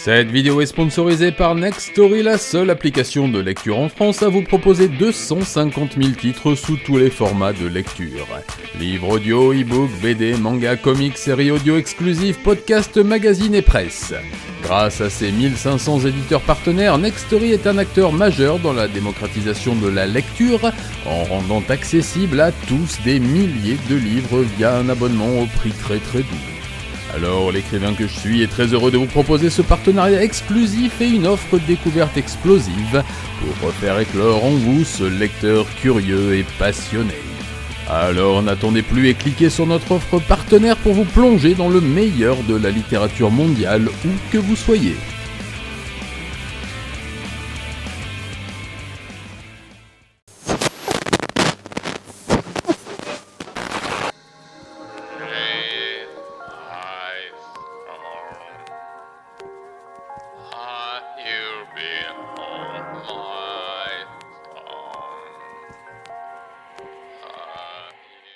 Cette vidéo est sponsorisée par Nextory, la seule application de lecture en France à vous proposer 250 000 titres sous tous les formats de lecture. Livres audio, e-book, BD, manga, comics, séries audio exclusives, podcasts, magazines et presse. Grâce à ses 1500 éditeurs partenaires, Nextory est un acteur majeur dans la démocratisation de la lecture, en rendant accessible à tous des milliers de livres via un abonnement au prix très doux. Alors, l'écrivain que je suis est très heureux de vous proposer ce partenariat exclusif et une offre découverte explosive pour faire éclore en vous ce lecteur curieux et passionné. Alors n'attendez plus et cliquez sur notre offre partenaire pour vous plonger dans le meilleur de la littérature mondiale où que vous soyez.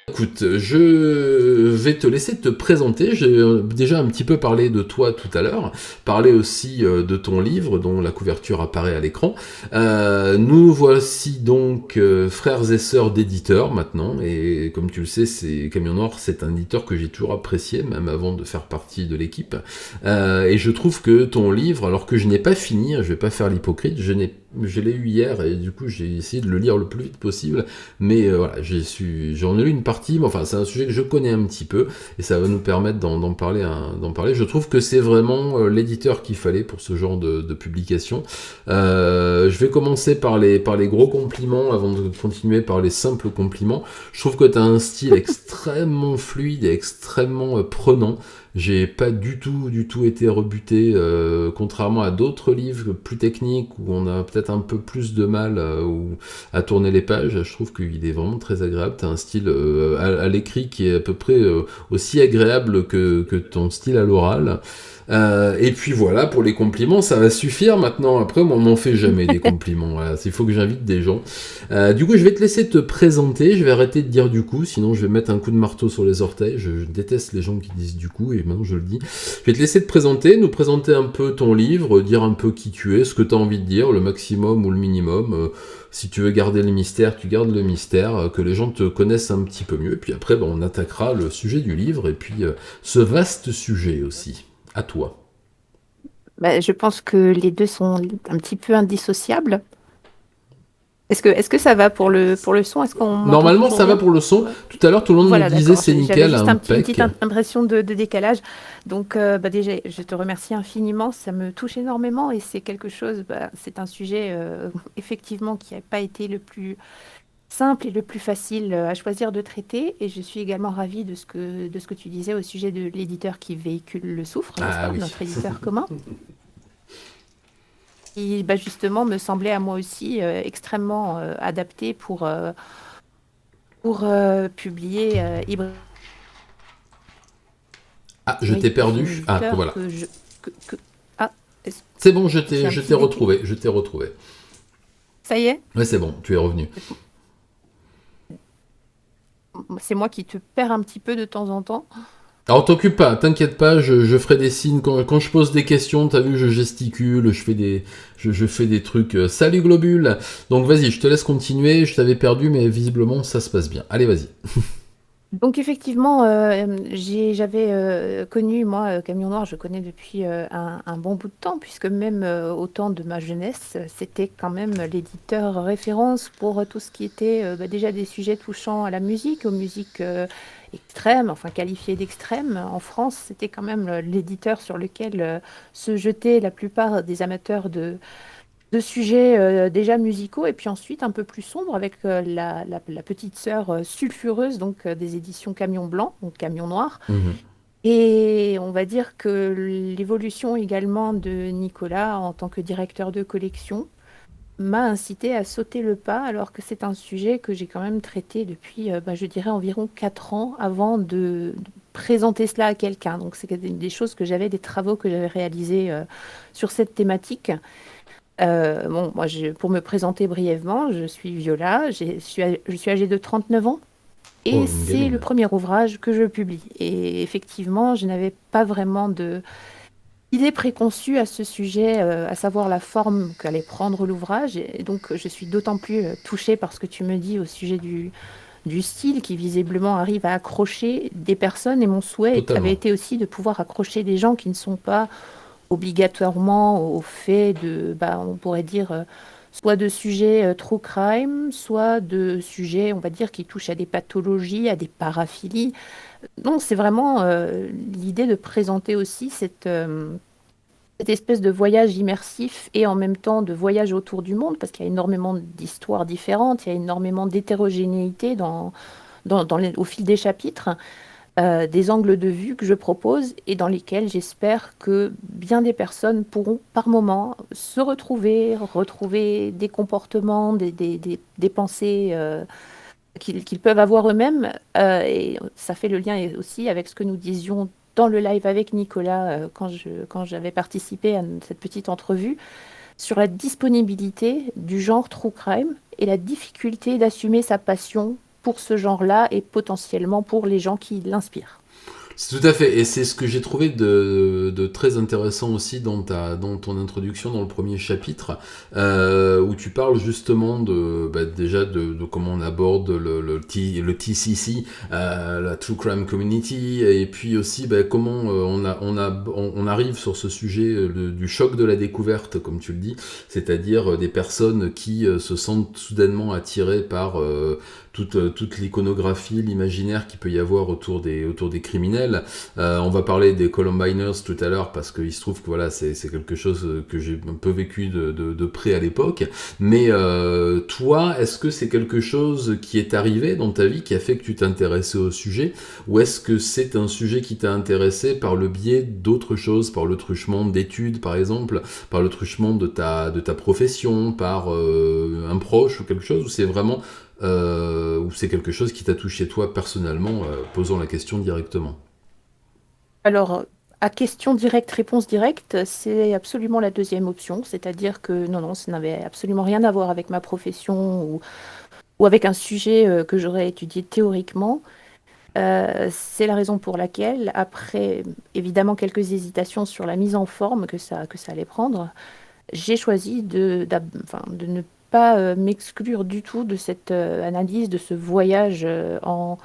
Écoute, je vais te laisser te présenter. J'ai déjà un petit peu parlé de toi tout à l'heure, parlé aussi de ton livre dont la couverture apparaît à l'écran. Nous voici donc frères et sœurs d'éditeurs maintenant, et comme tu le sais, Camion Noir, c'est un éditeur que j'ai toujours apprécié, même avant de faire partie de l'équipe. Et je trouve que ton livre, alors que je n'ai pas fini, je vais pas faire l'hypocrite, je l'ai eu hier et du coup j'ai essayé de le lire le plus vite possible, mais voilà, j'en ai lu une partie, mais enfin c'est un sujet que je connais un petit peu et ça va nous permettre d'en parler. Je trouve que c'est vraiment l'éditeur qu'il fallait pour ce genre de publication. Je vais commencer par les gros compliments avant de continuer par les simples compliments. Je trouve que tu as un style extrêmement fluide et extrêmement prenant. J'ai pas du tout été rebuté, contrairement à d'autres livres plus techniques où on a peut-être un peu plus de mal à tourner les pages. Je trouve qu'il est vraiment très agréable. T'as un style à l'écrit qui est à peu près aussi agréable que ton style à l'oral. Et puis voilà, pour les compliments, ça va suffire maintenant. Après, on m'en fait jamais des compliments. Voilà, il faut que j'invite des gens. Du coup, je vais te laisser te présenter. Je vais arrêter de dire du coup, sinon je vais mettre un coup de marteau sur les orteils. Je déteste les gens qui disent du coup, et maintenant je le dis. Je vais te laisser te présenter, nous présenter un peu ton livre, dire un peu qui tu es, ce que tu as envie de dire, le maximum ou le minimum. Si tu veux garder le mystère, tu gardes le mystère, que les gens te connaissent un petit peu mieux. Et puis après, on attaquera le sujet du livre et puis ce vaste sujet aussi. À toi. Je pense que les deux sont un petit peu indissociables. Est-ce que ça va pour le son? Est-ce qu'on m'entend Normalement, toujours ça va bien? pour le son. Ouais. Tout à l'heure, tout le monde me Voilà, disait d'accord. c'est J'avais nickel, juste une impec. petite impression de décalage. Donc, déjà, je te remercie infiniment. Ça me touche énormément et c'est quelque chose, c'est un sujet effectivement qui n'a pas été le plus simple et le plus facile à choisir de traiter. Et je suis également ravie de ce que tu disais au sujet de l'éditeur qui véhicule le Soufre, n'est-ce Ah pas, oui. notre éditeur commun. Qui justement me semblait à moi aussi extrêmement adapté pour publier Ah, je t'ai c'est un perdu. Ah, éditeur voilà. que je... Ah, est-ce- C'est bon, je j'ai un t'ai petit retrouvé. Je t'ai retrouvé. Ça y est? Ouais, c'est bon, tu es revenu. C'est moi qui te perds un petit peu de temps en temps. Alors, t'occupe pas, t'inquiète pas, je ferai des signes. Quand je pose des questions, t'as vu, je gesticule, je fais des trucs. Salut Globule. Donc, vas-y, je te laisse continuer. Je t'avais perdu, mais visiblement, ça se passe bien. Allez, vas-y. Donc effectivement, j'avais connu, moi, Camion Noir, je connais depuis un bon bout de temps, puisque même au temps de ma jeunesse, c'était quand même l'éditeur référence pour tout ce qui était déjà des sujets touchant à la musique, aux musiques extrêmes, enfin qualifiées d'extrêmes. En France, c'était quand même l'éditeur sur lequel se jetaient la plupart des amateurs de sujets déjà musicaux et puis ensuite un peu plus sombres avec la petite sœur sulfureuse donc des éditions Camion Blanc, donc Camion Noir. Mhm. Et on va dire que l'évolution également de Nicolas en tant que directeur de collection m'a incité à sauter le pas alors que c'est un sujet que j'ai quand même traité depuis, je dirais, environ 4 ans avant de présenter cela à quelqu'un. Donc c'est des choses que j'avais, des travaux que j'avais réalisés sur cette thématique. Bon, moi, pour me présenter brièvement, je suis Viola, je suis âgée de 39 ans Oh, et une c'est le gamine. premier ouvrage que je publie. Et effectivement, je n'avais pas vraiment idée préconçue à ce sujet, à savoir la forme qu'allait prendre l'ouvrage. Et donc, je suis d'autant plus touchée par ce que tu me dis au sujet du style qui visiblement arrive à accrocher des personnes. Et mon souhait avait Totalement. été aussi de pouvoir accrocher des gens qui ne sont pas obligatoirement au fait de, bah, on pourrait dire, soit de sujets true crime, soit de sujets, on va dire, qui touchent à des pathologies, à des paraphilies. Non, c'est vraiment l'idée de présenter aussi cette espèce de voyage immersif et en même temps de voyage autour du monde, parce qu'il y a énormément d'histoires différentes, il y a énormément d'hétérogénéité au fil des chapitres, des angles de vue que je propose et dans lesquels j'espère que bien des personnes pourront par moment se retrouver des comportements, des pensées qu'ils peuvent avoir eux-mêmes. Et ça fait le lien aussi avec ce que nous disions dans le live avec Nicolas quand j'avais participé à cette petite entrevue sur la disponibilité du genre true crime et la difficulté d'assumer sa passion pour ce genre-là et potentiellement pour les gens qui l'inspirent. C'est tout à fait, et c'est ce que j'ai trouvé de très intéressant aussi dans ton introduction dans le premier chapitre, où tu parles justement déjà de comment on aborde le TCC, la True Crime Community, et puis aussi comment on arrive sur ce sujet du choc de la découverte, comme tu le dis, c'est-à-dire des personnes qui se sentent soudainement attirées par toute l'iconographie, l'imaginaire qu'il peut y avoir autour des criminels. On va parler des Columbiners tout à l'heure parce qu'il se trouve que voilà, c'est quelque chose que j'ai un peu vécu de près à l'époque. Mais toi, est-ce que c'est quelque chose qui est arrivé dans ta vie qui a fait que tu t'intéressais au sujet, ou est-ce que c'est un sujet qui t'a intéressé par le biais d'autres choses, par le truchement d'études par exemple, par le truchement de ta profession, par un proche ou quelque chose, ou c'est vraiment ou c'est quelque chose qui t'a touché toi personnellement, posant la question directement? Alors, à question directe, réponse directe, c'est absolument la deuxième option, c'est-à-dire que non, non, ça n'avait absolument rien à voir avec ma profession ou avec un sujet que j'aurais étudié théoriquement. C'est la raison pour laquelle, après évidemment quelques hésitations sur la mise en forme que ça allait prendre, j'ai choisi enfin, de ne pas m'exclure du tout de cette analyse, de ce voyage en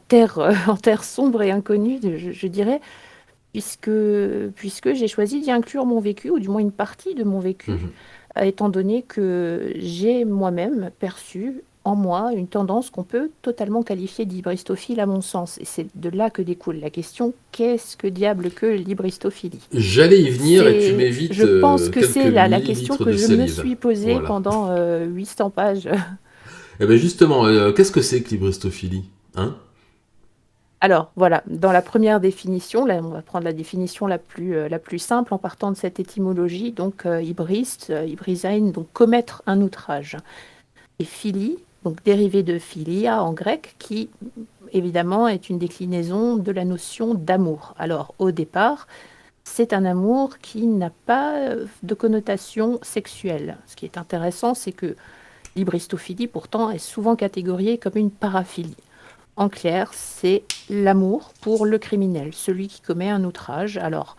terre, en terre sombre et inconnue, je dirais, puisque j'ai choisi d'y inclure mon vécu, ou du moins une partie de mon vécu, Mhm. étant donné que j'ai moi-même perçu en moi une tendance qu'on peut totalement qualifier d'hybristophile à mon sens. Et c'est de là que découle la question, qu'est-ce que diable que l'hybristophilie? J'allais y venir et tu Je m'évites pense que quelques c'est la question millilitres que de je me salive. suis posée Voilà. pendant 800 pages. Et bien justement, qu'est-ce que c'est que l'hybristophilie? Hein? Alors, voilà, dans la première définition, là, on va prendre la définition la plus simple en partant de cette étymologie, donc hybriste, hybrisein, donc commettre un outrage. Et philie, donc dérivé de philia en grec, qui évidemment est une déclinaison de la notion d'amour. Alors, au départ, c'est un amour qui n'a pas de connotation sexuelle. Ce qui est intéressant, c'est que l'hybristophilie, pourtant, est souvent catégoriée comme une paraphilie. En clair, c'est l'amour pour le criminel, celui qui commet un outrage. Alors,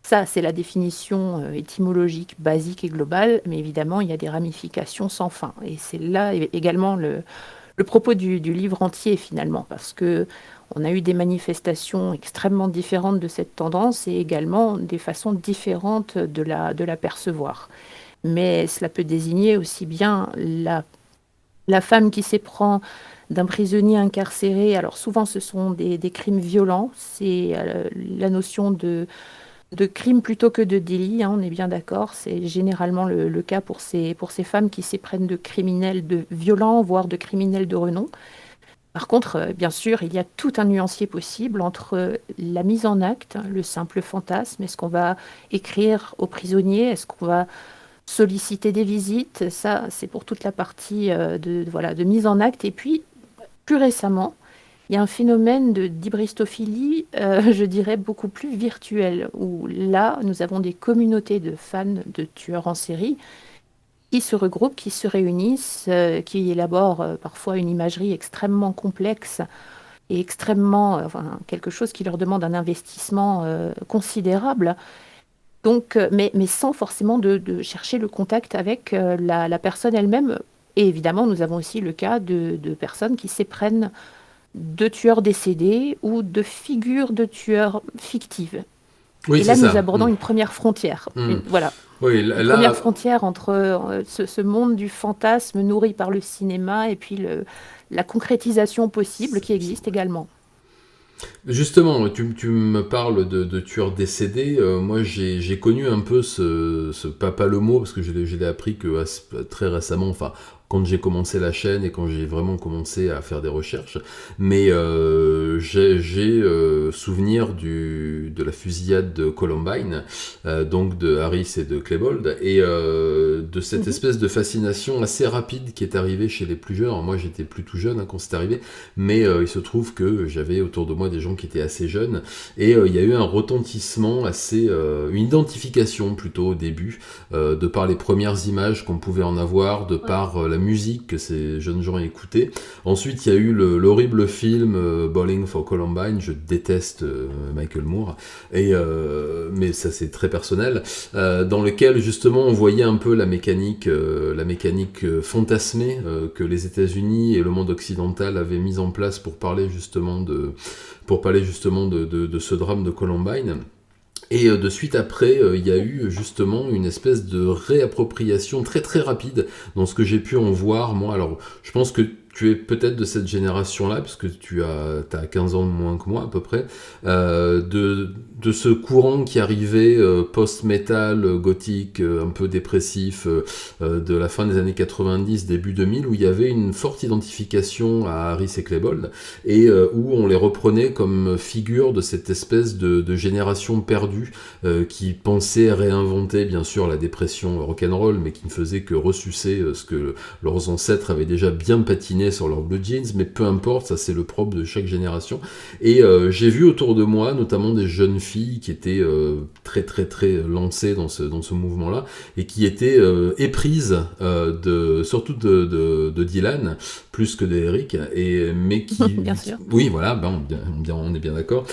ça, c'est la définition étymologique basique et globale, mais évidemment, il y a des ramifications sans fin. Et c'est là également le propos du livre entier, finalement, parce que on a eu des manifestations extrêmement différentes de cette tendance et également des façons différentes de la percevoir. Mais cela peut désigner aussi bien la femme qui s'éprend d'un prisonnier incarcéré. Alors souvent, ce sont des crimes violents. C'est la notion de crime plutôt que de délit, hein, on est bien d'accord. C'est généralement le cas pour ces femmes qui s'éprennent de criminels de violents, voire de criminels de renom. Par contre, bien sûr, il y a tout un nuancier possible entre la mise en acte, le simple fantasme. Est-ce qu'on va écrire aux prisonniers? Est-ce qu'on va solliciter des visites? Ça, c'est pour toute la partie voilà, de mise en acte. Et puis, plus récemment, il y a un phénomène d'hybristophilie, je dirais, beaucoup plus virtuel, où là, nous avons des communautés de fans de tueurs en série qui se regroupent, qui se réunissent, qui élaborent parfois une imagerie extrêmement complexe et extrêmement, enfin, quelque chose qui leur demande un investissement considérable Donc, mais sans forcément de chercher le contact avec la personne elle-même. Et évidemment, nous avons aussi le cas de personnes qui s'éprennent de tueurs décédés ou de figures de tueurs fictives. Oui, Et c'est là, nous ça. abordons une première frontière. Hmm. Voilà, Oui, une là, première frontière entre ce monde du fantasme nourri par le cinéma et puis la concrétisation possible qui existe également. justement, tu me parles de tueurs décédés. Moi, j'ai connu un peu pas, pas le mot, parce que je l'ai appris que très récemment, enfin, quand j'ai commencé la chaîne et quand j'ai vraiment commencé à faire des recherches. Mais j'ai souvenir de la fusillade de Columbine, donc de Harris et de Klebold, et de cette Mhm. espèce de fascination assez rapide qui est arrivée chez les plus jeunes. Alors, moi, j'étais plutôt jeune quand c'est arrivé, mais il se trouve que j'avais autour de moi des gens qui étaient assez jeunes, et il y a eu un retentissement une identification plutôt au début, de par les premières images qu'on pouvait en avoir, de Ouais. par la musique que ces jeunes gens écoutaient. Ensuite, il y a eu l'horrible film Bowling for Columbine. Je déteste Michael Moore, mais ça c'est très personnel, dans lequel justement on voyait un peu la mécanique fantasmée que les États-Unis et le monde occidental avaient mise en place pour parler justement de ce drame de Columbine. Et de suite après, il y a eu justement une espèce de réappropriation très très rapide dans ce que j'ai pu en voir, moi. Alors, je pense que tu es peut-être de cette génération-là, puisque t'as 15 ans de moins que moi à peu près, de ce courant qui arrivait post-metal, gothique, un peu dépressif, de la fin des années 90, début 2000, où il y avait une forte identification à Harris et Klebold, et où on les reprenait comme figure de cette espèce de génération perdue, qui pensait réinventer bien sûr la dépression rock'n'roll, mais qui ne faisait que ressucer ce que leurs ancêtres avaient déjà bien patiné sur leurs blue jeans, mais peu importe, ça c'est le propre de chaque génération. Et j'ai vu autour de moi notamment des jeunes filles qui étaient très très très lancées dans ce mouvement-là, et qui étaient éprises surtout de Dylan, plus que d'Eric, mais Bien sûr. oui voilà, on est bien d'accord,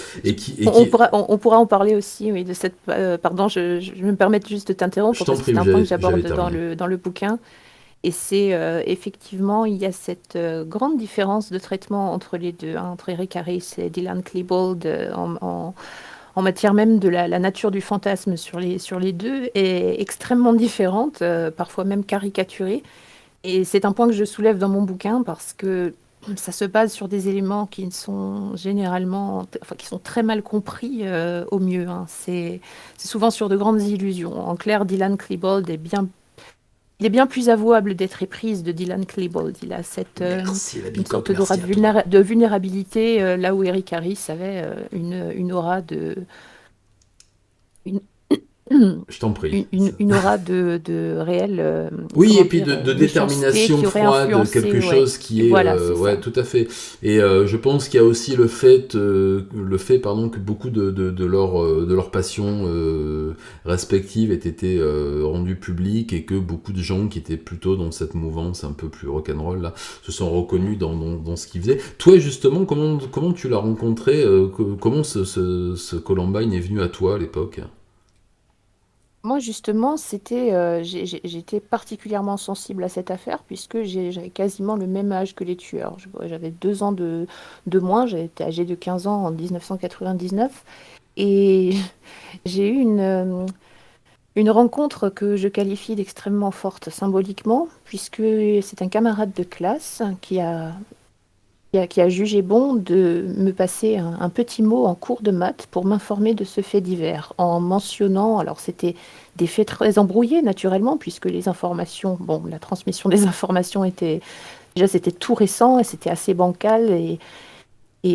On pourra en parler aussi, oui, de cette. Pardon, je me permets juste de je t'interrompre t'en parce que prie, c'est mais un point que j'allais j'aborde terminer. dans le bouquin. Et c'est effectivement, il y a cette grande différence de traitement entre les deux, hein, entre Eric Harris et Dylan Klebold, en matière même de la nature du fantasme sur les deux, est extrêmement différente, parfois même caricaturée. Et c'est un point que je soulève dans mon bouquin parce que ça se base sur des éléments qui sont généralement, enfin, qui sont très mal compris au mieux, hein. C'est souvent sur de grandes illusions. En clair, Dylan Klebold il est bien plus avouable d'être éprise de Dylan Klebold. Il a Merci la une Bicop, sorte d'aura merci à toi. de vulnérabilité, là où Eric Harris avait une aura une, Je t'en prie. une aura de réelle, Oui, et comment puis dire, de méchanceté détermination qui aurait froide, influencé, quelque ouais. chose qui est, Voilà, c'est ouais, ça. tout à fait. Et je pense qu'il y a aussi pardon, que beaucoup de leurs passions respectives aient été rendues publiques, et que beaucoup de gens qui étaient plutôt dans cette mouvance un peu plus rock'n'roll là se sont reconnus dans ce qu'ils faisaient. Toi, justement, comment tu l'as rencontré, comment ce Columbine est venu à toi à l'époque? Moi, justement, j'étais particulièrement sensible à cette affaire puisque j'avais quasiment le même âge que les tueurs. J'avais 2 ans de moins, j'étais âgée de 15 ans en 1999 et j'ai eu une rencontre que je qualifie d'extrêmement forte symboliquement puisque c'est un camarade de classe qui a jugé bon de me passer un petit mot en cours de maths pour m'informer de ce fait divers, en mentionnant, alors c'était des faits très embrouillés naturellement, puisque les informations, bon, la transmission des informations était, déjà c'était tout récent et c'était assez bancal, et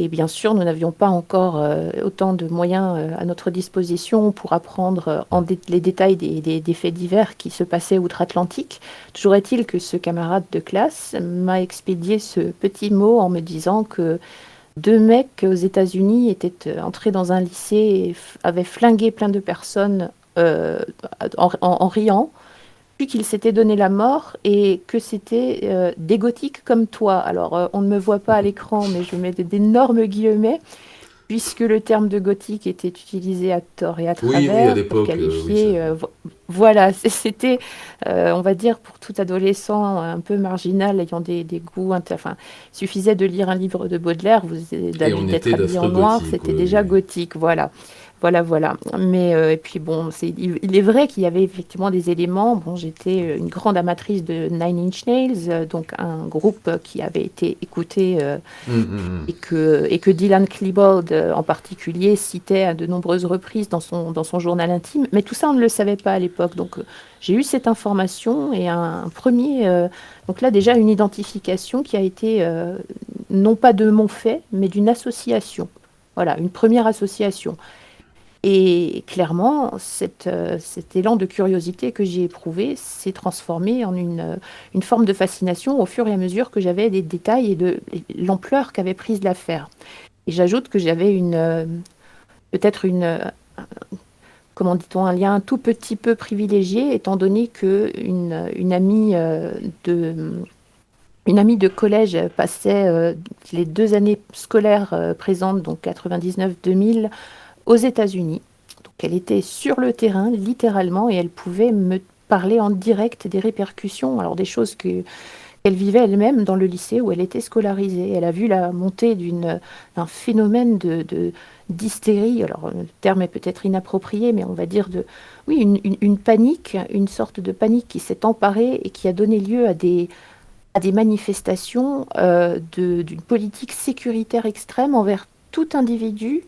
bien sûr nous n'avions pas encore autant de moyens à notre disposition pour apprendre les détails des faits divers qui se passaient outre-Atlantique. Toujours est-il que ce camarade de classe m'a expédié ce petit mot en me disant que 2 mecs aux États-Unis étaient entrés dans un lycée et avaient flingué plein de personnes en riant, puis qu'ils s'étaient donné la mort et que c'était des gothiques comme toi. Alors, on ne me voit pas à l'écran, mais je mets d'énormes guillemets. puisque le terme de gothique était utilisé à tort et à Oui, oui, à travers pour l'époque, oui, ça. qualifier, voilà, c'était, on va dire, pour tout adolescent un peu marginal ayant des goûts, enfin, il suffisait de lire un livre de Baudelaire, Et on d'être était habillé en d'affreux noir, gothiques, c'était oui, déjà oui. gothique, voilà. Voilà, voilà. Mais et puis bon, il est vrai qu'il y avait effectivement des éléments. Bon, j'étais une grande amatrice de Nine Inch Nails, donc un groupe qui avait été écouté et que Dylan Klebold en particulier citait à de nombreuses reprises dans son journal intime. Mais tout ça, on ne le savait pas à l'époque. Donc j'ai eu cette information et un premier... donc là déjà une identification qui a été non pas de mon fait, mais d'une association. Voilà, une première association. Et clairement, cet élan de curiosité que j'ai éprouvé s'est transformé en une forme de fascination au fur et à mesure que j'avais des détails et l'ampleur qu'avait prise l'affaire. Et j'ajoute que j'avais peut-être comment dit-on, un lien un tout petit peu privilégié, étant donné que une amie de collège passait les 2 années scolaires présentes, donc 99-2000, aux États-Unis. Donc elle était sur le terrain, littéralement, et elle pouvait me parler en direct des répercussions, alors des choses qu'elle vivait elle-même dans le lycée où elle était scolarisée. Elle a vu la montée d'un phénomène d'hystérie, alors le terme est peut-être inapproprié, mais on va dire oui, une panique, une sorte de panique qui s'est emparée et qui a donné lieu à des manifestations d'une politique sécuritaire extrême envers tout individu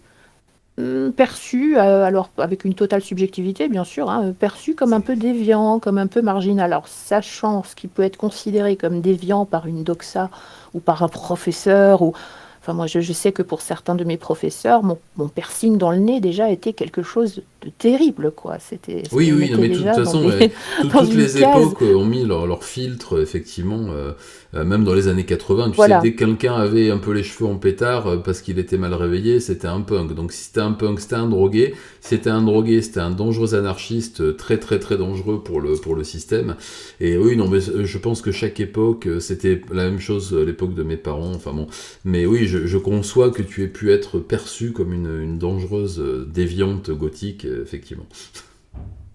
perçu, alors avec une totale subjectivité bien sûr, hein, perçu comme un peu déviant, comme un peu marginal. Alors sachant ce qui peut être considéré comme déviant par une doxa ou par un professeur, ou enfin moi je sais que pour certains de mes professeurs, mon piercing dans le nez déjà était quelque chose de terrible, quoi. Ça Oui, les oui, non, mettait mais de toute déjà façon, dans toutes une les case. époques ont mis leur filtre, effectivement, même dans les années 80, tu sais, Voilà. dès que quelqu'un avait un peu les cheveux en pétard parce qu'il était mal réveillé, c'était un punk. Donc si c'était un punk, c'était un drogué. Si c'était un drogué, c'était un dangereux anarchiste, très très très dangereux pour le système. Et oui, non, mais je pense que chaque époque, c'était la même chose à l'époque de mes parents, enfin bon. Mais oui, je conçois que tu aies pu être perçue comme une dangereuse déviante gothique, effectivement.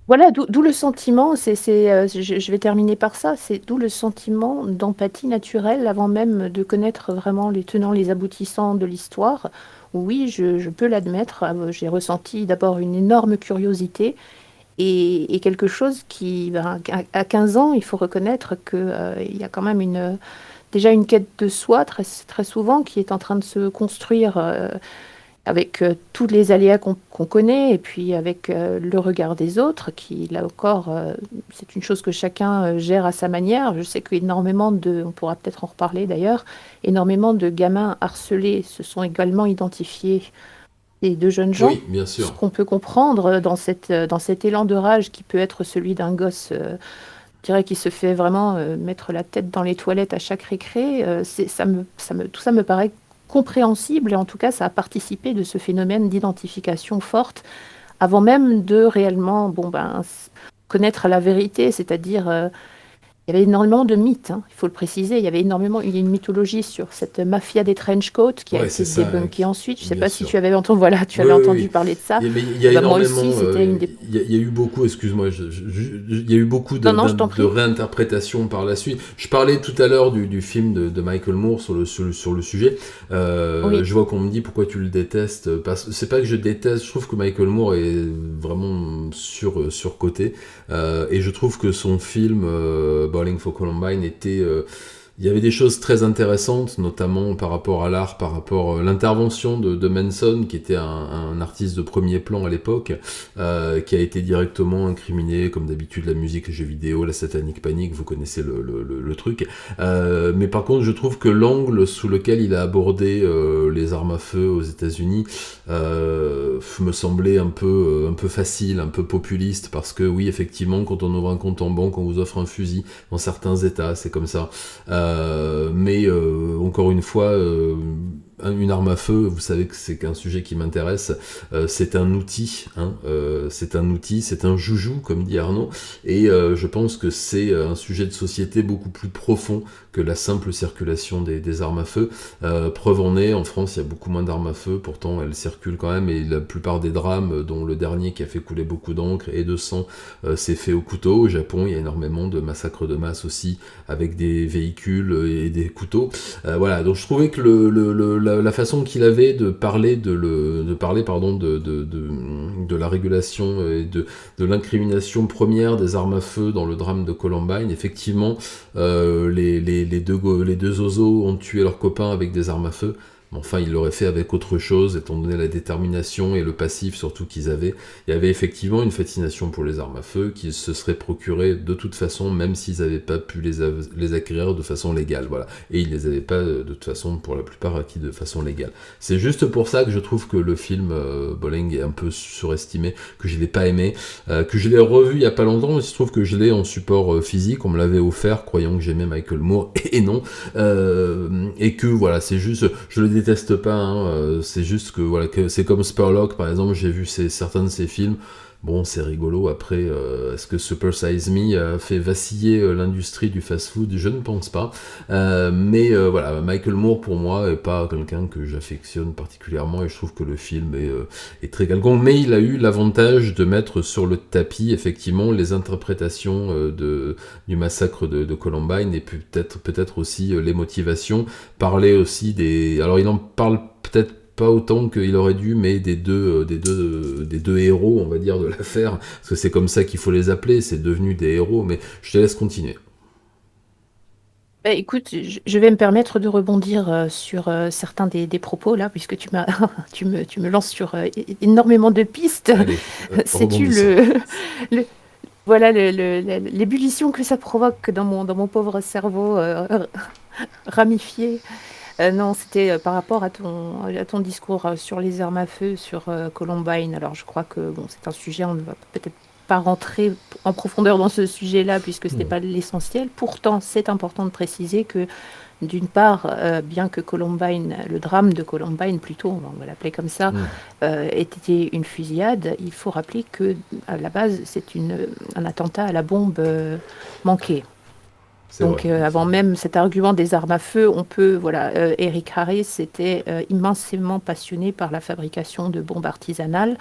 Voilà, d'où le sentiment, je vais terminer par ça, c'est d'où le sentiment d'empathie naturelle avant même de connaître vraiment les tenants, les aboutissants de l'histoire. Oui, je peux l'admettre, j'ai ressenti d'abord une énorme curiosité et quelque chose qui, ben, à 15 ans, il faut reconnaître qu'il y a quand même déjà une quête de soi très souvent qui est en train de se construire. Avec tous les aléas qu'on connaît et puis avec le regard des autres qui, là encore, c'est une chose que chacun gère à sa manière. Je sais qu'énormément on pourra peut-être en reparler d'ailleurs, énormément de gamins harcelés se sont également identifiés et de jeunes gens. Oui, bien Ce sûr. qu'on peut comprendre dans cet élan de rage qui peut être celui d'un gosse, je dirais, qui se fait vraiment mettre la tête dans les toilettes à chaque récré, tout ça me paraît compréhensible et en tout cas ça a participé de ce phénomène d'identification forte avant même de réellement bon, ben, connaître la vérité, c'est-à-dire il y avait énormément de mythes, hein, il faut le préciser. Il y a une mythologie sur cette mafia des trench coats qui a Ouais, c'est été ça, débunkée ensuite. Je ne sais bien pas si sûr. tu avais entendu, voilà, tu Oui, avais oui, entendu oui. parler de ça. Mais il y a Ben, moi énormément, aussi, c'était une des... il y a eu beaucoup, excuse-moi, il y a eu beaucoup Non, non, je t'en de prie. réinterprétations par la suite. Je parlais tout à l'heure du film de Michael Moore sur le sujet. Oui. Je vois qu'on me dit pourquoi tu le détestes. C'est pas que je déteste, je trouve que Michael Moore est vraiment surcoté. Et je trouve que son film Bowling for Columbine était il y avait des choses très intéressantes, notamment par rapport à l'art, par rapport à l'intervention de Manson, qui était un artiste de premier plan à l'époque, qui a été directement incriminé, comme d'habitude, la musique, les jeux vidéo, la satanic panic, vous connaissez le truc. Mais par contre, je trouve que l'angle sous lequel il a abordé les armes à feu aux États-Unis me semblait un peu facile, un peu populiste, parce que oui, effectivement, quand on ouvre un compte en banque, on vous offre un fusil dans certains États, c'est comme ça. Mais encore une fois, une arme à feu, vous savez que c'est qu'un sujet qui m'intéresse, c'est un outil, hein, c'est un outil, c'est un joujou, comme dit Arnaud, et je pense que c'est un sujet de société beaucoup plus profond que la simple circulation des armes à feu. Preuve en est, en France, il y a beaucoup moins d'armes à feu, pourtant elles circulent quand même, et la plupart des drames, dont le dernier qui a fait couler beaucoup d'encre et de sang, s'est fait au couteau. Au Japon, il y a énormément de massacres de masse aussi, avec des véhicules et des couteaux. Voilà, donc je trouvais que la façon qu'il avait de parler de la régulation et de l'incrimination première des armes à feu dans le drame de Columbine, effectivement, les deux zozos ont tué leurs copains avec des armes à feu. Enfin, ils l'auraient fait avec autre chose, étant donné la détermination et le passif surtout qu'ils avaient. Il y avait effectivement une fascination pour les armes à feu qu'ils se seraient procurées de toute façon, même s'ils n'avaient pas pu les acquérir de façon légale. Voilà. Et ils ne les avaient pas de toute façon, pour la plupart, acquis de façon légale. C'est juste pour ça que je trouve que le film Bowling est un peu surestimé, que je ne l'ai pas aimé, que je l'ai revu il n'y a pas longtemps. Il se trouve que je l'ai en support physique, on me l'avait offert, croyant que j'aimais Michael Moore, et non. Et que voilà, c'est juste, je le déteste pas, hein, c'est juste que voilà, que c'est comme Spurlock par exemple, j'ai vu certains de ses films, bon c'est rigolo, après est-ce que Super Size Me a fait vaciller l'industrie du fast-food? Je ne pense pas, mais voilà, Michael Moore pour moi est pas quelqu'un que j'affectionne particulièrement, et je trouve que le film est très quelconque, mais il a eu l'avantage de mettre sur le tapis effectivement les interprétations du massacre de Columbine, et peut-être aussi les motivations, parler aussi alors il en parle peut-être pas autant qu'il aurait dû, mais des deux héros, on va dire, de l'affaire, parce que c'est comme ça qu'il faut les appeler, c'est devenu des héros, mais je te laisse continuer. Bah, écoute, je vais me permettre de rebondir sur certains des propos là, puisque tu me lances sur énormément de pistes. Allez, Sais-tu rebondissons. le- voilà l'ébullition que ça provoque dans mon pauvre cerveau ramifié. Non, c'était par rapport à ton discours sur les armes à feu, sur Columbine. Alors, je crois que bon, c'est un sujet, on ne va peut-être pas rentrer en profondeur dans ce sujet-là, puisque ce n'est Hmm. pas l'essentiel. Pourtant, c'est important de préciser que, d'une part, bien que Columbine, le drame de Columbine, plutôt, on va l'appeler comme ça, Hmm. ait été une fusillade, il faut rappeler que, à la base, c'est un attentat à la bombe manqué. C'est vrai. Donc, avant même cet argument des armes à feu, on peut, voilà, Eric Harris était immensément passionné par la fabrication de bombes artisanales.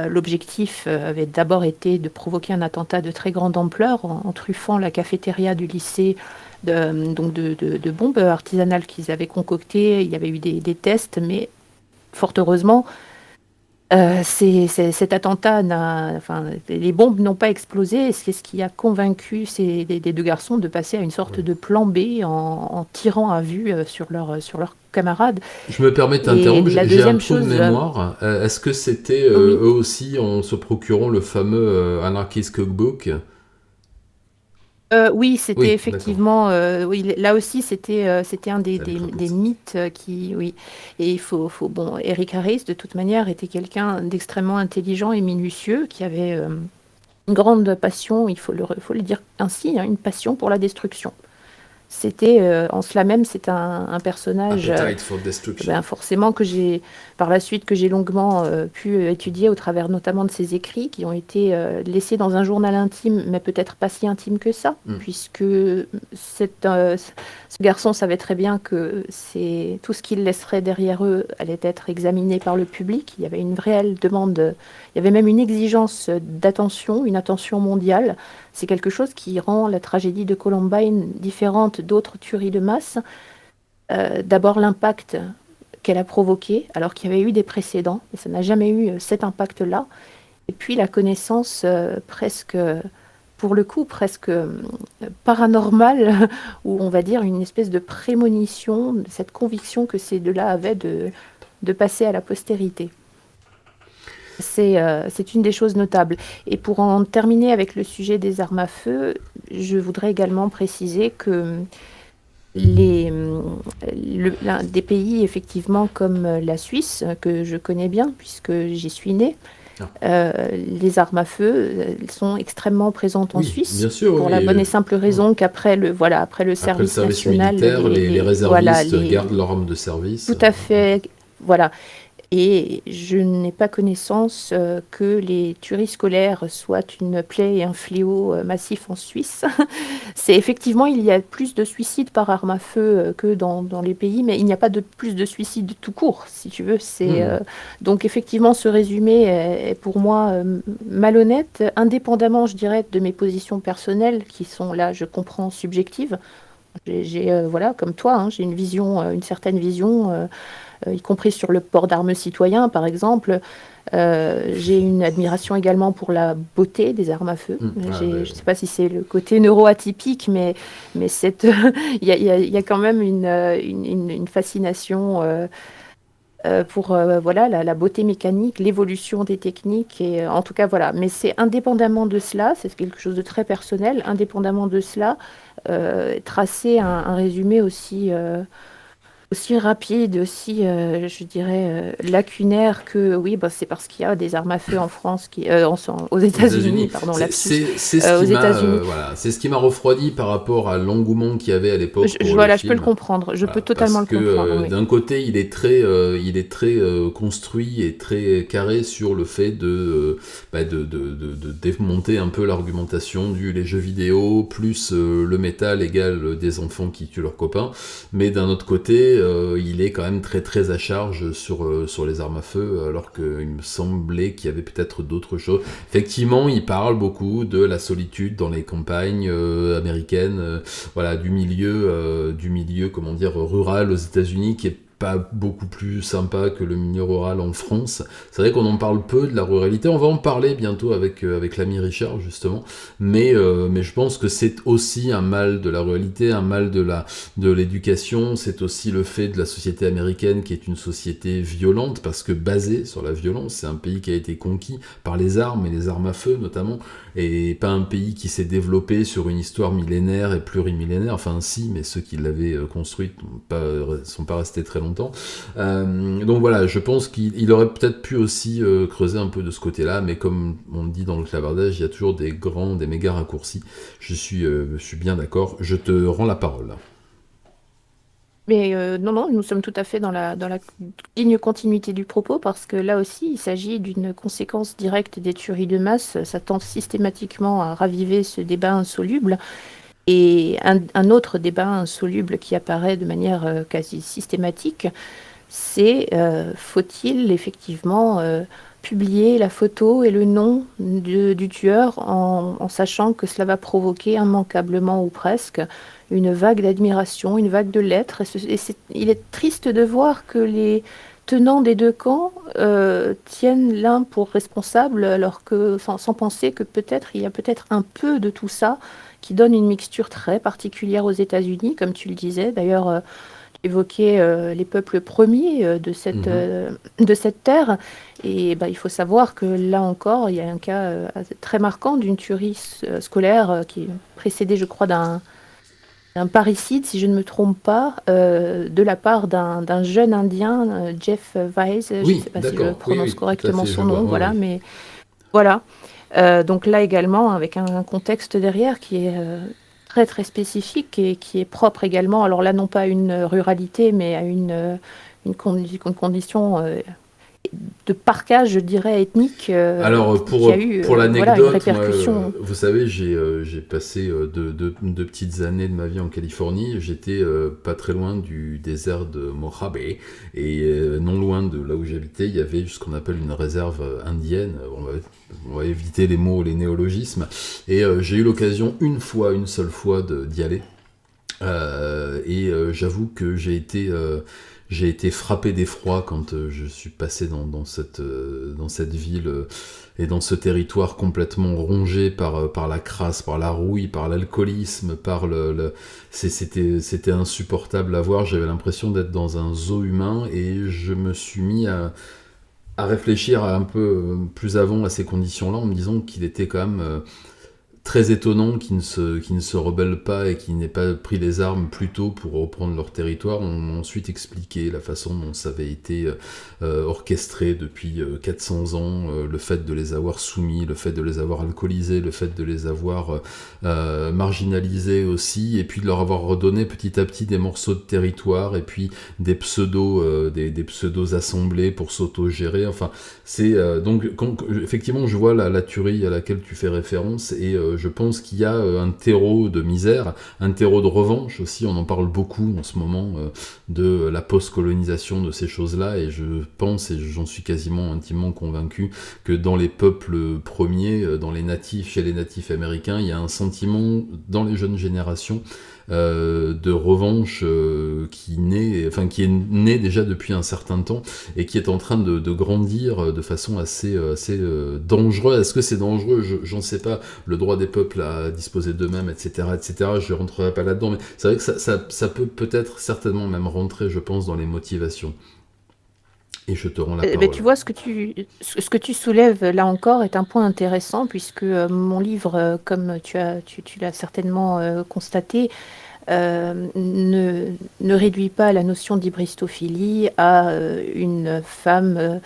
L'objectif avait d'abord été de provoquer un attentat de très grande ampleur en truffant la cafétéria du lycée donc de bombes artisanales qu'ils avaient concoctées. Il y avait eu des tests, mais fort heureusement, cet attentat enfin, les bombes n'ont pas explosé, et c'est ce qui a convaincu les deux garçons de passer à une sorte de plan B en tirant à vue sur leurs camarades. Je me permets de Et t'interrompre, la j'ai un deuxième trou de chose, mémoire. Est-ce que c'était oui, eux aussi en se procurant le fameux Anarchist Cookbook? oui, c'était Oui, d'accord. effectivement, oui, là aussi c'était un Ça me des tracasse. mythes qui, oui, et bon, Eric Harris de toute manière était quelqu'un d'extrêmement intelligent et minutieux qui avait une grande passion, faut le dire ainsi, hein, une passion pour la destruction. C'était en cela même, c'est un personnage Appetite for Destruction. ben, forcément que j'ai par la suite que j'ai longuement pu étudier au travers notamment de ses écrits qui ont été laissés dans un journal intime, mais peut-être pas si intime que ça, Hmm. puisque ce garçon savait très bien que c'est tout ce qu'il laisserait derrière eux allait être examiné par le public. Il y avait une réelle demande, il y avait même une exigence d'attention, une attention mondiale. C'est quelque chose qui rend la tragédie de Columbine différente d'autres tueries de masse. D'abord l'impact qu'elle a provoqué, alors qu'il y avait eu des précédents, et ça n'a jamais eu cet impact-là. Et puis la connaissance presque, pour le coup, presque paranormale, ou on va dire une espèce de prémonition, de cette conviction que ces deux-là avaient de passer à la postérité. C'est une des choses notables. Et pour en terminer avec le sujet des armes à feu, je voudrais également préciser que des pays effectivement comme la Suisse, que je connais bien puisque j'y suis née, Ah. Les armes à feu sont extrêmement présentes en Oui, Suisse bien sûr, pour la oui. bonne et simple raison qu'après après le Après le service service national, militaire, les voilà, réservistes gardent leur arme de service. tout à fait, voilà. Et je n'ai pas connaissance que les tueries scolaires soient une plaie et un fléau massif en Suisse. C'est effectivement, il y a plus de suicides par arme à feu que dans les pays, mais il n'y a pas de plus de suicides tout court, si tu veux. Hmm. Donc effectivement, ce résumé est pour moi malhonnête, indépendamment, je dirais, de mes positions personnelles qui sont là, je comprends, subjectives. Voilà, comme toi, hein, j'ai une vision, une certaine vision, y compris sur le port d'armes citoyens, par exemple. J'ai une admiration également pour la beauté des armes à feu. Ah, Je ne sais pas si c'est le côté neuroatypique, mais il y a quand même une fascination pour voilà, la beauté mécanique, l'évolution des techniques. Et, en tout cas, voilà. Mais c'est indépendamment de cela, c'est quelque chose de très personnel, indépendamment de cela, tracer un résumé aussi rapide, aussi, je dirais, lacunaire que oui, bah, c'est parce qu'il y a des armes à feu en France, aux aux États-Unis, États-Unis. pardon, lapsus, C'est ce aux qui m'a États-Unis. voilà, c'est ce qui m'a refroidi par rapport à l'engouement qu'il y avait à l'époque pour le Voilà, je peux le film. comprendre, je peux Voilà, parce totalement le que comprendre, oui. d'un côté, il est très construit et très carré sur le fait de démonter un peu l'argumentation du les jeux vidéo plus le métal égale des enfants qui tuent leurs copains. Mais d'un autre côté, il est quand même très très à charge sur les armes à feu, alors qu'il me semblait qu'il y avait peut-être d'autres choses. Effectivement, il parle beaucoup de la solitude dans les campagnes américaines, voilà, du milieu, comment dire, rural aux États-Unis, qui est pas beaucoup plus sympa que le milieu rural en France. C'est vrai qu'on en parle peu de la ruralité. On va en parler bientôt avec l'ami Richard justement, mais je pense que c'est aussi un mal de la ruralité, un mal de l'éducation. C'est aussi le fait de la société américaine qui est une société violente parce que basée sur la violence. C'est un pays qui a été conquis par les armes et les armes à feu notamment, et pas un pays qui s'est développé sur une histoire millénaire et plurimillénaire. Enfin si, mais ceux qui l'avaient construite sont pas restés très longtemps. Donc voilà, je pense qu'il aurait peut-être pu aussi creuser un peu de ce côté-là, mais comme on dit dans le clavardage, il y a toujours des méga raccourcis. Je suis bien d'accord. Je te rends la parole. Mais non, non, nous sommes tout à fait dans la ligne continuité du propos parce que là aussi, il s'agit d'une conséquence directe des tueries de masse. Ça tend systématiquement à raviver ce débat insoluble. Et un autre débat insoluble qui apparaît de manière quasi systématique, c'est faut-il effectivement publier la photo et le nom du tueur en sachant que cela va provoquer immanquablement ou presque une vague d'admiration, une vague de lettres. Il est triste de voir que les tenants des deux camps tiennent l'un pour responsable, alors que sans penser que peut-être il y a peut-être un peu de tout ça qui donne une mixture très particulière aux États-Unis, comme tu le disais. D'ailleurs, évoquer les peuples premiers Mhm. de cette terre. Et bah, il faut savoir que là encore, il y a un cas très marquant d'une tuerie scolaire qui est précédée, je crois, d'un parricide, si je ne me trompe pas, de la part d'un jeune Indien, Jeff Weiss, je ne Oui, sais pas si je d'accord. Oui, prononce oui, tout à correctement fait, je son vois. nom, Ouais, voilà, ouais. mais voilà. Donc là également, avec un contexte derrière qui est très très spécifique et qui est propre également, alors là non pas à une ruralité, mais à une condition de parcage, je dirais, ethnique, Alors qui a eu pour voilà, une l'anecdote, moi, répercussion. vous savez, j'ai passé deux petites années de ma vie en Californie. J'étais pas très loin du désert de Mojave, et non loin de là où j'habitais, il y avait ce qu'on appelle une réserve indienne. On va éviter les mots, les néologismes. Et j'ai eu l'occasion une seule fois d'y aller. J'avoue que j'ai été frappé d'effroi quand je suis passé dans cette ville et dans ce territoire complètement rongé par la crasse, par la rouille, par l'alcoolisme, c'était insupportable à voir. J'avais l'impression d'être dans un zoo humain, et je me suis mis à réfléchir un peu plus avant à ces conditions-là en me disant qu'il était quand même très étonnant qui ne se rebellent pas et qui n'aient pas pris les armes plus tôt pour reprendre leur territoire. On m'a ensuite expliqué la façon dont ça avait été orchestré depuis 400 ans, le fait de les avoir soumis, le fait de les avoir alcoolisés, le fait de les avoir marginalisés aussi, et puis de leur avoir redonné petit à petit des morceaux de territoire, et puis des des pseudos assemblés pour s'auto-gérer. Enfin, c'est donc effectivement, je vois la tuerie à laquelle tu fais référence, et je pense qu'il y a un terreau de misère, un terreau de revanche aussi. On en parle beaucoup en ce moment de la post-colonisation de ces choses-là, et je pense, et j'en suis quasiment intimement convaincu, que dans les peuples premiers, dans les natifs, chez les natifs américains, il y a un sentiment dans les jeunes générations de revanche qui est né déjà depuis un certain temps et qui est en train de grandir de façon assez dangereuse. Est-ce que c'est dangereux? J'en sais pas. Le droit des peuples à disposer d'eux-mêmes, etc. Je ne rentrerai pas là-dedans, mais c'est vrai que ça peut peut-être certainement même rentrer, je pense, dans les motivations. Et je te rends la Ben, parole. tu vois, ce que tu soulèves là encore est un point intéressant puisque mon livre, comme tu l'as certainement constaté, ne réduit pas la notion d'hybristophilie à une femme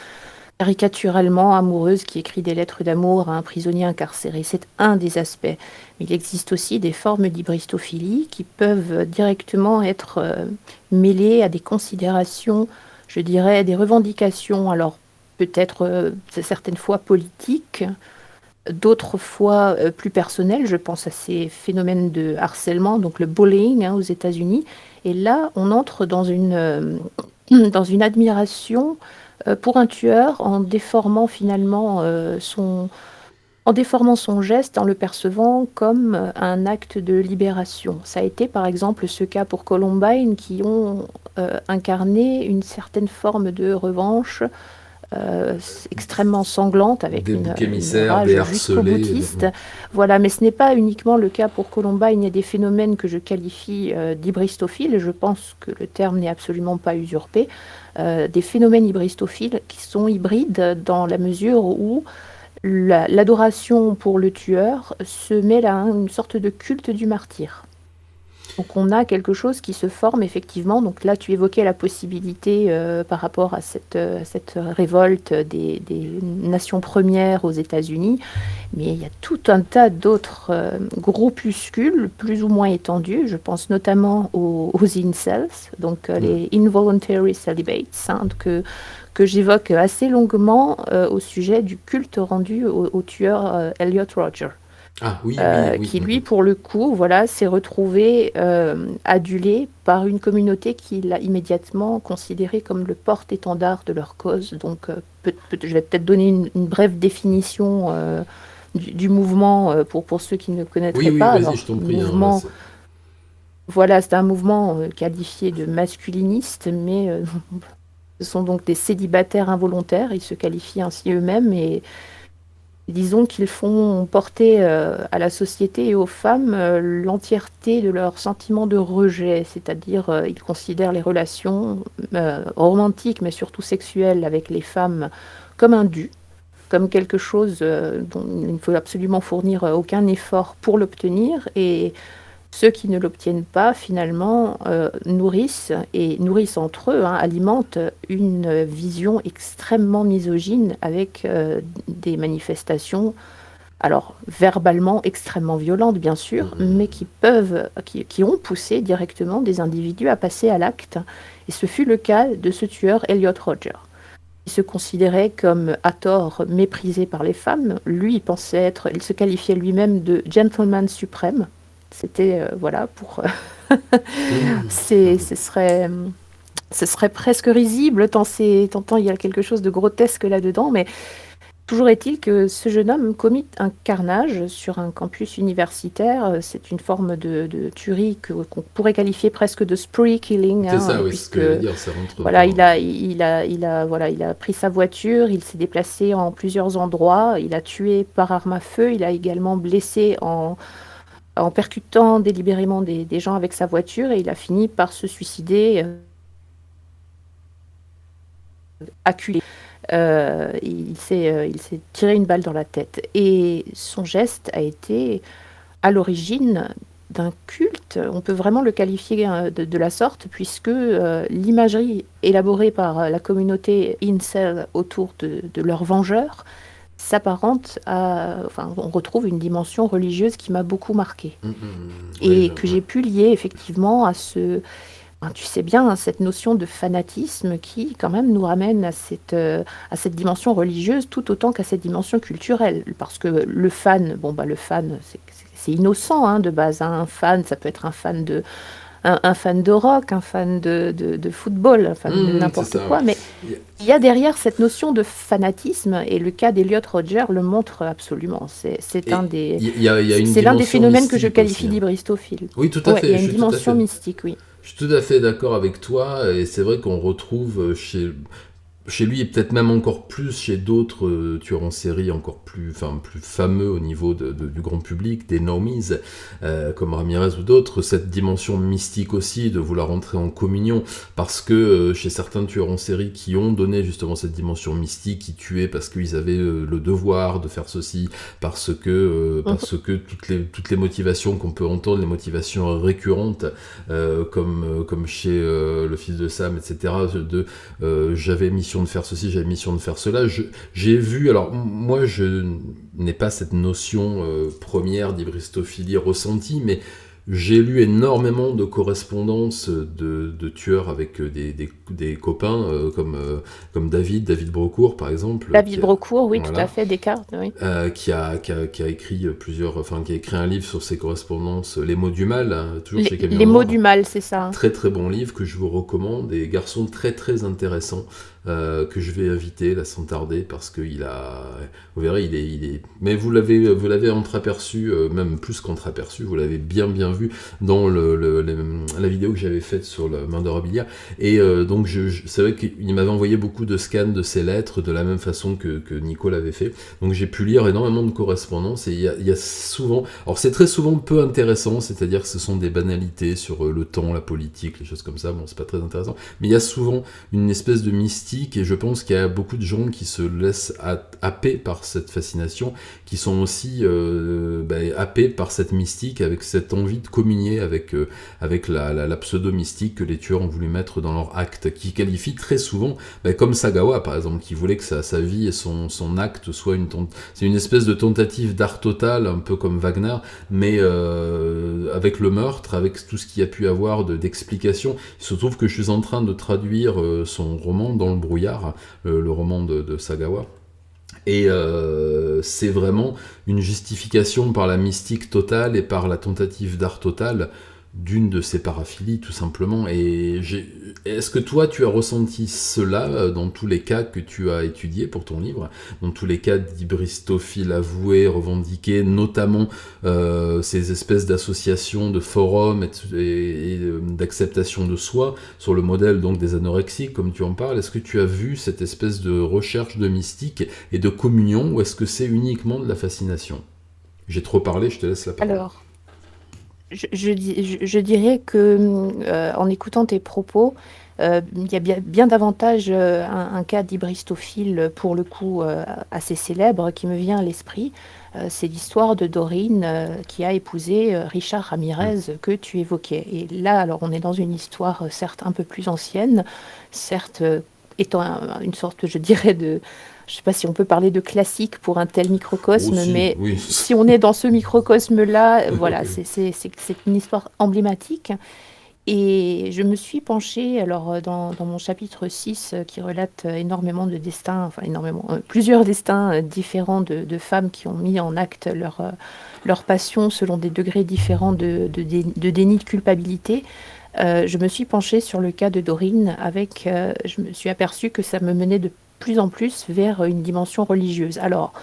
caricaturalement amoureuse qui écrit des lettres d'amour à un prisonnier incarcéré. C'est un des aspects. Mais il existe aussi des formes d'hybristophilie qui peuvent directement être mêlées à des considérations, je dirais, des revendications, alors peut-être certaines fois politiques, d'autres fois plus personnelles. Je pense à ces phénomènes de harcèlement, donc le bullying aux États-Unis. Et là, on entre dans une admiration pour un tueur en déformant finalement en déformant son geste, en le percevant comme un acte de libération. Ça a été par exemple ce cas pour Columbine qui ont incarné une certaine forme de revanche extrêmement sanglante avec Des boucs une émissaires, des rage jusqu'au harcelés. boutiste. Voilà, mais ce n'est pas uniquement le cas pour Columbine. Il y a des phénomènes que je qualifie d'hybristophiles. Je pense que le terme n'est absolument pas usurpé. Des phénomènes hybristophiles qui sont hybrides dans la mesure où l'adoration pour le tueur se mêle à une sorte de culte du martyr. Donc on a quelque chose qui se forme effectivement. Donc là, tu évoquais la possibilité par rapport à cette révolte des nations premières aux États-Unis, mais il y a tout un tas d'autres groupuscules plus ou moins étendus. Je pense notamment aux incels, donc les involuntary celibates, que j'évoque assez longuement au sujet du culte rendu au tueur Elliot Rodger. Ah oui. Qui lui, pour le coup, voilà, s'est retrouvé adulé par une communauté qu'il a immédiatement considéré comme le porte-étendard de leur cause. Donc, je vais peut-être donner une brève définition du mouvement pour ceux qui ne connaîtraient Oui, pas. vas-y, Alors, je t'en prie. mouvement, voilà, c'est un mouvement qualifié de masculiniste, mais ce sont donc des célibataires involontaires. Ils se qualifient ainsi eux-mêmes et disons qu'ils font porter à la société et aux femmes l'entièreté de leur sentiment de rejet, c'est-à-dire ils considèrent les relations romantiques, mais surtout sexuelles avec les femmes comme un dû, comme quelque chose dont il ne faut absolument fournir aucun effort pour l'obtenir, et ceux qui ne l'obtiennent pas, finalement, nourrissent entre eux, alimentent une vision extrêmement misogyne avec des manifestations, alors verbalement extrêmement violentes, bien sûr, mais qui ont poussé directement des individus à passer à l'acte. Et ce fut le cas de ce tueur Elliot Rodger. Il se considérait comme, à tort, méprisé par les femmes. Lui, il se qualifiait lui-même de gentleman suprême. C'était, voilà, pour... ce serait presque risible, tant il y a quelque chose de grotesque là-dedans, mais toujours est-il que ce jeune homme commit un carnage sur un campus universitaire. C'est une forme de tuerie qu'on pourrait qualifier presque de spree killing. C'est ça, oui, puisque, ce que je veux dire, ça rentre voilà, dans... il a pris sa voiture, il s'est déplacé en plusieurs endroits, il a tué par arme à feu, il a également blessé en percutant délibérément des gens avec sa voiture, et il a fini par se suicider acculé. Il s'est tiré une balle dans la tête. Et son geste a été à l'origine d'un culte. On peut vraiment le qualifier de la sorte, puisque l'imagerie élaborée par la communauté incel autour de leurs vengeurs s'apparente à... Enfin, on retrouve une dimension religieuse qui m'a beaucoup marquée. Oui, Et que j'ai pu lier effectivement à ce... Enfin, tu sais bien, hein, cette notion de fanatisme qui, quand même, nous ramène à cette dimension religieuse tout autant qu'à cette dimension culturelle. Parce que le fan, bon, bah, le fan, c'est innocent hein, de base. Hein. Un fan, ça peut être un fan de rock, un fan de football, un fan de c'est n'importe ça, quoi. ouais. Mais il y a derrière cette notion de fanatisme, et le cas d'Elliot Rodger le montre absolument. C'est Et un des, il y a une c'est l'un des dimension phénomènes que je mystique qualifie aussi, hein. d'hybristophile. Oui, tout à Ouais, il y fait, a je une suis tout à dimension fait, mystique, oui. je suis tout à fait d'accord avec toi, et c'est vrai qu'on retrouve chez lui et peut-être même encore plus chez d'autres tueurs en série encore plus fameux au niveau du grand public, des normies, comme Ramirez ou d'autres, cette dimension mystique aussi de vouloir entrer en communion, parce que chez certains tueurs en série qui ont donné justement cette dimension mystique, qui tuaient parce qu'ils avaient le devoir de faire ceci, parce que toutes les motivations qu'on peut entendre, les motivations récurrentes, comme chez le fils de Sam, etc., j'avais mission de faire ceci, j'avais mission de faire cela. J'ai vu, alors moi je n'ai pas cette notion première d'hybristophilie ressentie, mais j'ai lu énormément de correspondances de tueurs avec des copains comme David Brocourt par exemple. David Brocourt, oui, tout à Voilà, fait, Descartes, oui. qui a écrit qui a écrit un livre sur ses correspondances, Les mots du mal, hein, toujours chez Camion Les mots Noir. du mal, c'est ça. Très très bon livre que je vous recommande, et garçon très très intéressant, que je vais inviter là sans tarder, parce que vous verrez, il est, mais vous l'avez entreaperçu, même plus qu'entreaperçu, vous l'avez bien vu dans la vidéo que j'avais faite sur le Mandorabilia, et donc c'est vrai qu'il m'avait envoyé beaucoup de scans de ses lettres, de la même façon que Nico l'avait fait, donc j'ai pu lire énormément de correspondances, et il y a souvent, alors c'est très souvent peu intéressant, c'est-à-dire que ce sont des banalités sur le temps, la politique, les choses comme ça, bon c'est pas très intéressant, mais il y a souvent une espèce de mystique, et je pense qu'il y a beaucoup de gens qui se laissent happer par cette fascination, qui sont aussi happés par cette mystique, avec cette envie de communier avec la pseudo-mystique que les tueurs ont voulu mettre dans leur acte, qui qualifie très souvent, comme Sagawa par exemple, qui voulait que sa vie et son acte soient c'est une espèce de tentative d'art total, un peu comme Wagner, mais avec le meurtre, avec tout ce qu'il y a pu avoir d'explications. Il se trouve que je suis en train de traduire son roman Dans le brouillard, le roman de Sagawa. Et c'est vraiment une justification par la mystique totale et par la tentative d'art total d'une de ses paraphilies, tout simplement. Et est-ce que toi, tu as ressenti cela dans tous les cas que tu as étudiés pour ton livre, dans tous les cas d'hybristophiles avoués, revendiqués, notamment ces espèces d'associations, de forums et d'acceptation de soi, sur le modèle donc des anorexiques, comme tu en parles? Est-ce que tu as vu cette espèce de recherche de mystique et de communion, ou est-ce que c'est uniquement de la fascination? J'ai trop parlé, je te laisse la parole. Alors, je dirais que en écoutant tes propos, il y a bien davantage un cas d'hybristophile, pour le coup, assez célèbre, qui me vient à l'esprit. C'est l'histoire de Dorine, qui a épousé Richard Ramirez, que tu évoquais. Et là, alors, on est dans une histoire, certes un peu plus ancienne, certes étant une sorte, je dirais, je ne sais pas si on peut parler de classique pour un tel microcosme, Aussi, mais oui. si on est dans ce microcosme-là, voilà, c'est une histoire emblématique. Et je me suis penchée, alors dans mon chapitre 6, qui relate énormément de destins, enfin énormément, plusieurs destins différents de femmes qui ont mis en acte leur passion selon des degrés différents de déni de culpabilité. Je me suis penchée sur le cas de Dorine, je me suis aperçue que ça me menait de plus en plus vers une dimension religieuse. Alors,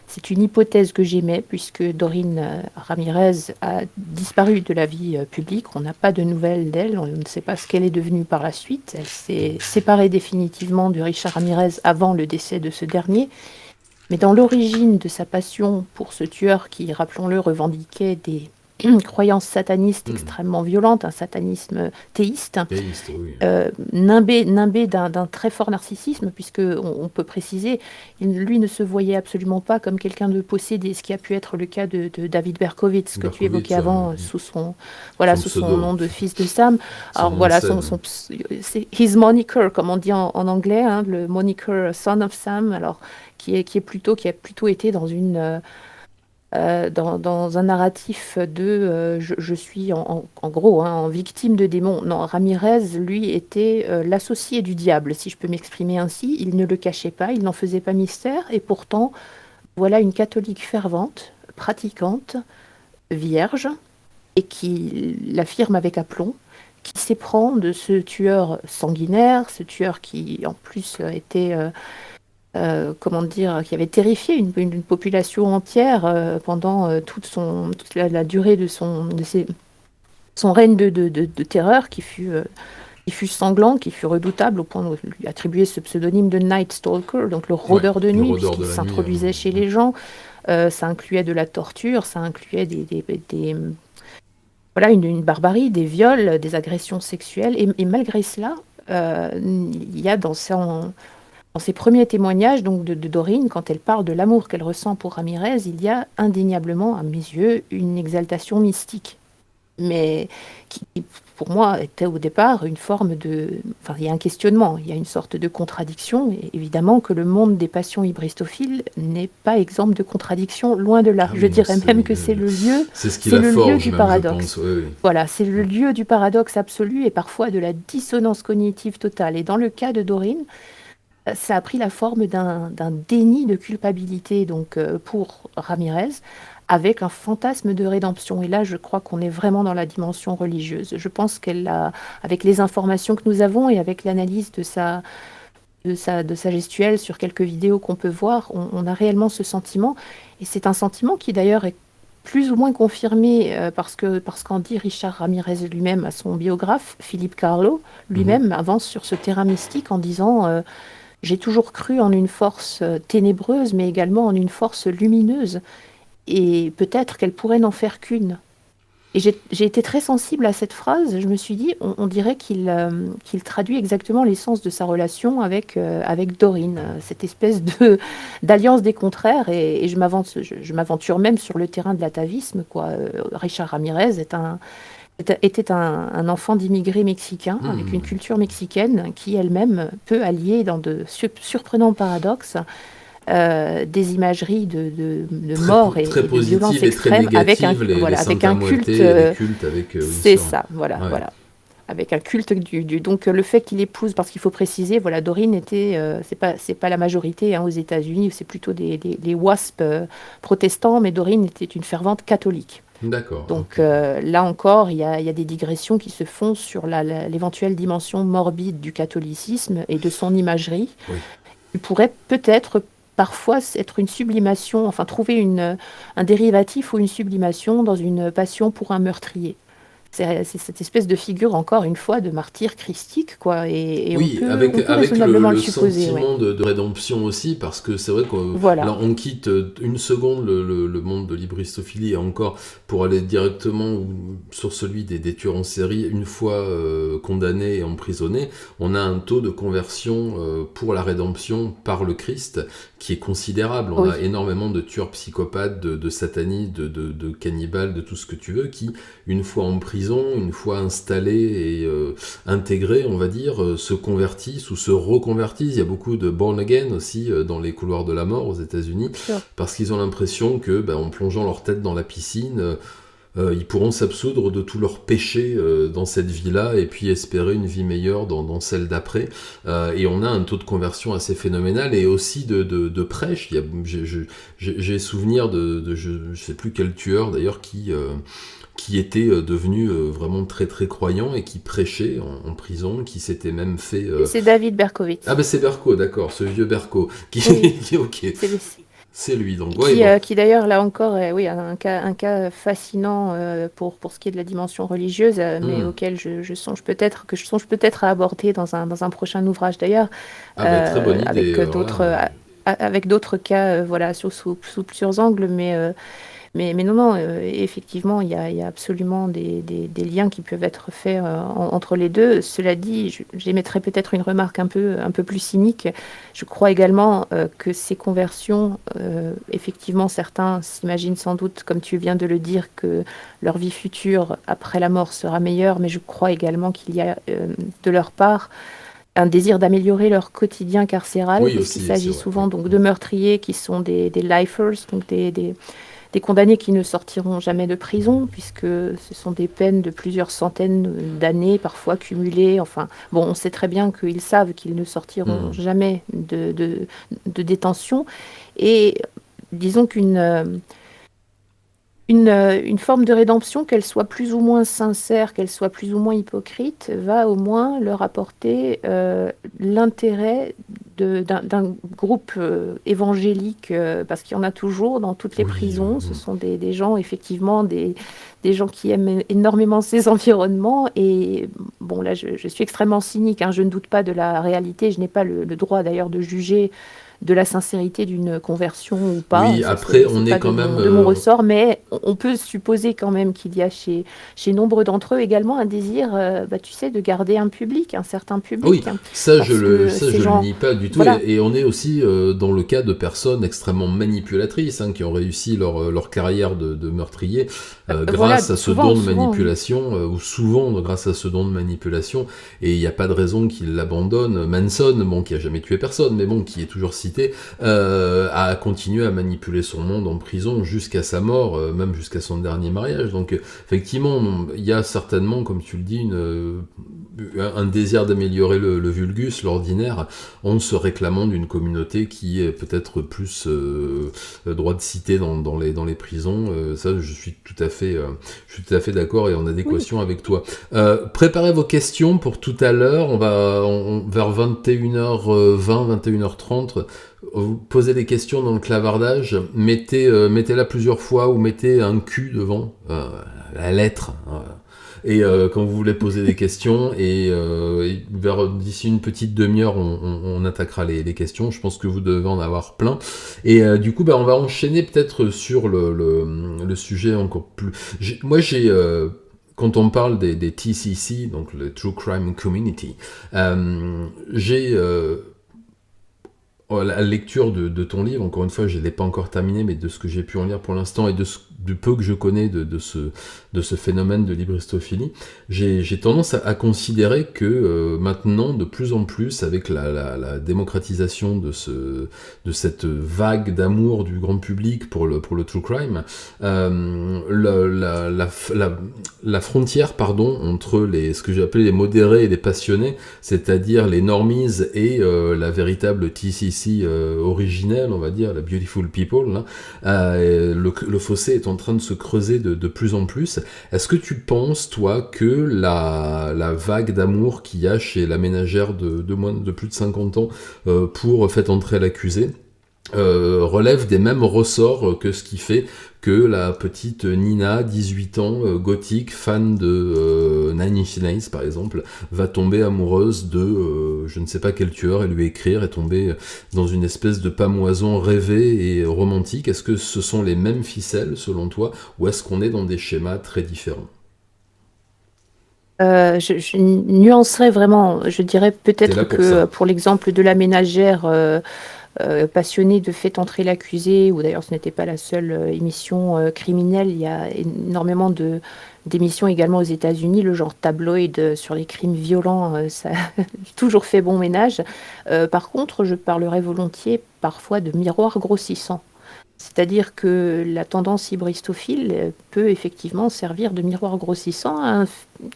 c'est une hypothèse que j'émets, puisque Dorine Ramirez a disparu de la vie publique. On n'a pas de nouvelles d'elle, on ne sait pas ce qu'elle est devenue par la suite. Elle s'est séparée définitivement de Richard Ramirez avant le décès de ce dernier. Mais dans l'origine de sa passion pour ce tueur qui, rappelons-le, revendiquait croyance sataniste Hmm. extrêmement violente, un satanisme théiste, Théiste, oui. nimbé d'un très fort narcissisme, puisque on peut préciser, lui ne se voyait absolument pas comme quelqu'un de possédé, ce qui a pu être le cas de David Berkowitz, que tu évoquais Berkowitz, avant, voilà, son sous son nom pseudo, de fils de Sam. son Alors nom de voilà, scène. c'est his moniker, comme on dit en anglais, hein, le moniker Son of Sam, alors qui a plutôt été dans dans un narratif de je suis en gros en victime de démons. Non, Ramirez, lui, était l'associé du diable, si je peux m'exprimer ainsi. Il ne le cachait pas, il n'en faisait pas mystère, et pourtant, voilà une catholique fervente, pratiquante, vierge, et qui l'affirme avec aplomb, qui s'éprend de ce tueur sanguinaire, ce tueur qui, en plus, était comment dire, qui avait terrifié une population entière pendant toute la durée de son règne de terreur, qui fut sanglant, qui fut redoutable au point de lui attribuer ce pseudonyme de Night Stalker, donc le Ouais, rôdeur de le nuit, rôdeur puisqu'il de la nuit. s'introduisait chez les gens. Ça incluait de la torture, ça incluait voilà, une barbarie, des viols, des agressions sexuelles. Et malgré cela, il y a dans ses premiers témoignages donc de Dorine, quand elle parle de l'amour qu'elle ressent pour Ramirez, il y a indéniablement, à mes yeux, une exaltation mystique. Mais qui, pour moi, était au départ une forme de... Enfin, il y a un questionnement, il y a une sorte de contradiction. Et évidemment que le monde des passions hybristophiles n'est pas exempt de contradictions, loin de là. Ah Je oui, non, dirais même que c'est ce qui c'est la le lieu forge du même, je paradoxe. pense. Oui, oui. Voilà, c'est le lieu du paradoxe absolu et parfois de la dissonance cognitive totale. Et dans le cas de Dorine, ça a pris la forme d'un déni de culpabilité donc pour Ramirez, avec un fantasme de rédemption. Et là, je crois qu'on est vraiment dans la dimension religieuse. Je pense qu'elle a, avec les informations que nous avons et avec l'analyse de sa gestuelle sur quelques vidéos qu'on peut voir, on a réellement ce sentiment. Et c'est un sentiment qui d'ailleurs est plus ou moins confirmé parce qu'en dit Richard Ramirez lui-même à son biographe, Philippe Carlo, Mhm. lui-même avance sur ce terrain mystique en disant j'ai toujours cru en une force ténébreuse, mais également en une force lumineuse, et peut-être qu'elle pourrait n'en faire qu'une. Et j'ai été très sensible à cette phrase. Je me suis dit, on dirait qu'il traduit exactement l'essence de sa relation avec Dorine, cette espèce d'alliance des contraires. Et je m'aventure même sur le terrain de l'atavisme, quoi. Richard Ramirez était un enfant d'immigrés mexicains avec une Hmm. culture mexicaine qui elle-même peut allier dans de surprenants paradoxes des imageries de Très, mort très et de violence positive et très extrême négative, les voilà, avec Santa un Muerte culte, et les cultes avec c'est Windsor. ça, voilà, Ouais. voilà. Avec un culte donc le fait qu'il épouse, parce qu'il faut préciser, voilà, Dorine était, c'est pas la majorité hein, aux États-Unis, c'est plutôt les WASP protestants, mais Dorine était une fervente catholique. D'accord, Donc ok. là encore, il y a des digressions qui se font sur l'éventuelle dimension morbide du catholicisme et de son imagerie. Oui. Il pourrait peut-être parfois être une sublimation, enfin trouver un dérivatif ou une sublimation dans une passion pour un meurtrier. C'est cette espèce de figure, encore une fois, de martyr christique, quoi. Et Oui, on peut avec raisonnablement le le supposer, ouais. sentiment de rédemption aussi, parce que c'est vrai que Voilà. là, on quitte une seconde le monde de l'hybristophilie et encore pour aller directement sur celui des tueurs en série, une fois condamnés et emprisonnés, on a un taux de conversion pour la rédemption par le Christ qui est considérable. On Oui. a énormément de tueurs psychopathes, de satanistes, de cannibales, de tout ce que tu veux, qui, une fois en prison, une fois installés et intégrés, on va dire, se convertissent ou se reconvertissent. Il y a beaucoup de born again aussi dans les couloirs de la mort aux États-Unis, Sûr. parce qu'ils ont l'impression que, en plongeant leur tête dans la piscine, ils pourront s'absoudre de tous leurs péchés dans cette vie-là et puis espérer une vie meilleure dans celle d'après. Et on a un taux de conversion assez phénoménal et aussi de prêche. J'ai souvenir je sais plus quel tueur d'ailleurs qui était devenu vraiment très très croyant et qui prêchait en prison, qui s'était même fait... C'est David Berkowitz. Ah ben c'est Berko, d'accord, ce vieux Berko. Oui, Ok, c'est lui. c'est lui donc. Ouais, bon. Qui d'ailleurs, là encore, oui, un cas fascinant pour ce qui est de la dimension religieuse, mais Hmm. auquel je songe peut-être à aborder dans un prochain ouvrage d'ailleurs, Ah ben très bonne idée, alors là. avec d'autres cas, voilà, sous plusieurs angles, Mais non, non, effectivement, il y a absolument des liens qui peuvent être faits entre les deux. Cela dit, j'émettrais peut-être une remarque un peu plus cynique. Je crois également que ces conversions, effectivement, certains s'imaginent sans doute, comme tu viens de le dire, que leur vie future après la mort sera meilleure, mais je crois également qu'il y a de leur part un désir d'améliorer leur quotidien carcéral, Oui, puisqu'il aussi, c'est s'agit vrai. Oui. souvent donc de meurtriers qui sont des lifers, donc des condamnés qui ne sortiront jamais de prison, puisque ce sont des peines de plusieurs centaines d'années, parfois cumulées. Enfin, bon, on sait très bien qu'ils savent qu'ils ne sortiront Hmm. jamais de détention. Et disons une forme de rédemption, qu'elle soit plus ou moins sincère, qu'elle soit plus ou moins hypocrite, va au moins leur apporter l'intérêt d'un groupe évangélique, parce qu'il y en a toujours dans toutes les Oui. prisons. Ce sont des gens, effectivement, des gens qui aiment énormément ces environnements. Et bon, là, je suis extrêmement cynique, hein, je ne doute pas de la réalité. Je n'ai pas le droit, d'ailleurs, de juger de la sincérité d'une conversion ou pas. Oui, Ça, après, c'est on est pas quand même. de mon ressort, mais on peut supposer quand même qu'il y a chez nombre d'entre eux également un désir, bah, tu sais, de garder un public, un certain Ah oui, public, hein, parce que ça ces je le gens, nie pas du tout. voilà, Et on est aussi dans le cas de personnes extrêmement manipulatrices hein, qui ont réussi leur carrière de meurtrier voilà, grâce à ce don souvent, de souvent, hein. manipulation, ou souvent grâce à ce don de manipulation. Et il n'y a pas de raison qu'ils l'abandonnent. Manson, bon, qui a jamais tué personne, mais bon, qui est toujours cité, a continué à manipuler son monde en prison jusqu'à sa mort, même jusqu'à son dernier mariage. Donc effectivement, il y a certainement, comme tu le dis, un désir d'améliorer le vulgus, l'ordinaire, en se réclamant d'une communauté qui est peut-être plus droit de cité dans les prisons. Ça, je suis tout à fait d'accord et en Oui, adéquation avec toi. Préparez vos questions pour tout à l'heure. Vers 21h20, 21h30, vous posez des questions dans le clavardage. Mettez-la plusieurs fois ou mettez un Q devant la lettre. Quand vous voulez poser des questions, d'ici une petite demi-heure, on attaquera les questions. Je pense que vous devez en avoir plein. Du coup, on va enchaîner peut-être sur le sujet encore plus. Quand on parle des TCC, donc le True Crime Community, j'ai la lecture de ton livre, encore une fois, je ne l'ai pas encore terminé, mais de ce que j'ai pu en lire pour l'instant et du peu que je connais de ce phénomène de libristophilie, j'ai tendance à considérer que maintenant, de plus en plus, avec la démocratisation de cette vague d'amour du grand public pour le true crime, la frontière, pardon, entre ce que j'ai appelé les modérés et les passionnés, c'est-à-dire les normies et la véritable TCC originelle, on va dire, la Beautiful People, là, le fossé est en train de se creuser de plus en plus. Est-ce que tu penses, toi, que la vague d'amour qu'il y a chez la ménagère de plus de 50 ans pour Faites entrer l'accusé relève des mêmes ressorts que ce qui fait que la petite Nina, 18 ans, gothique, fan de Nine Inch Nails par exemple, va tomber amoureuse de je ne sais pas quel tueur et lui écrire et tomber dans une espèce de pamoison rêvée et romantique. Est-ce que ce sont les mêmes ficelles selon toi ou est-ce qu'on est dans des schémas très différents? je nuancerais vraiment. Je dirais T'es là peut-être pour que ça. pour l'exemple de la ménagère passionnée de Fait entrer l'accusé, ou d'ailleurs ce n'était pas la seule émission criminelle, il y a énormément d'émissions également aux États-Unis, le genre tabloïd sur les crimes violents, ça a toujours fait bon ménage. Par contre, je parlerais volontiers parfois de miroir grossissant. C'est-à-dire que la tendance hybristophile peut effectivement servir de miroir grossissant à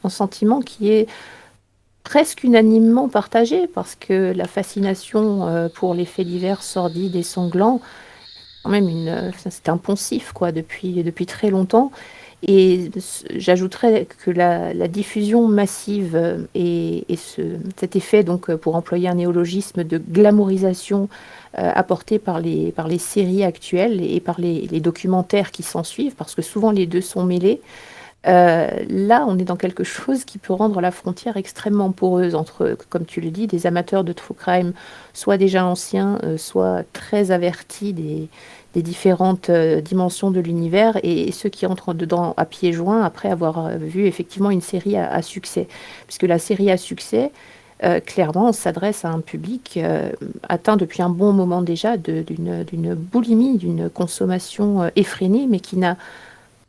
un sentiment qui est presque unanimement partagé, parce que la fascination pour les faits divers sordides et sanglants, quand même c'est un poncif quoi, depuis très longtemps. Et j'ajouterais que la diffusion massive cet effet, donc, pour employer un néologisme, de glamourisation apporté par les séries actuelles et par les documentaires qui s'en suivent, parce que souvent les deux sont mêlés. Là, on est dans quelque chose qui peut rendre la frontière extrêmement poreuse entre, comme tu le dis, des amateurs de true crime, soit déjà anciens, soit très avertis des les différentes dimensions de l'univers et ceux qui entrent dedans à pieds joints après avoir vu effectivement une série à succès. Puisque la série à succès, clairement, s'adresse à un public atteint depuis un bon moment déjà d'une boulimie, d'une consommation effrénée, mais qui n'a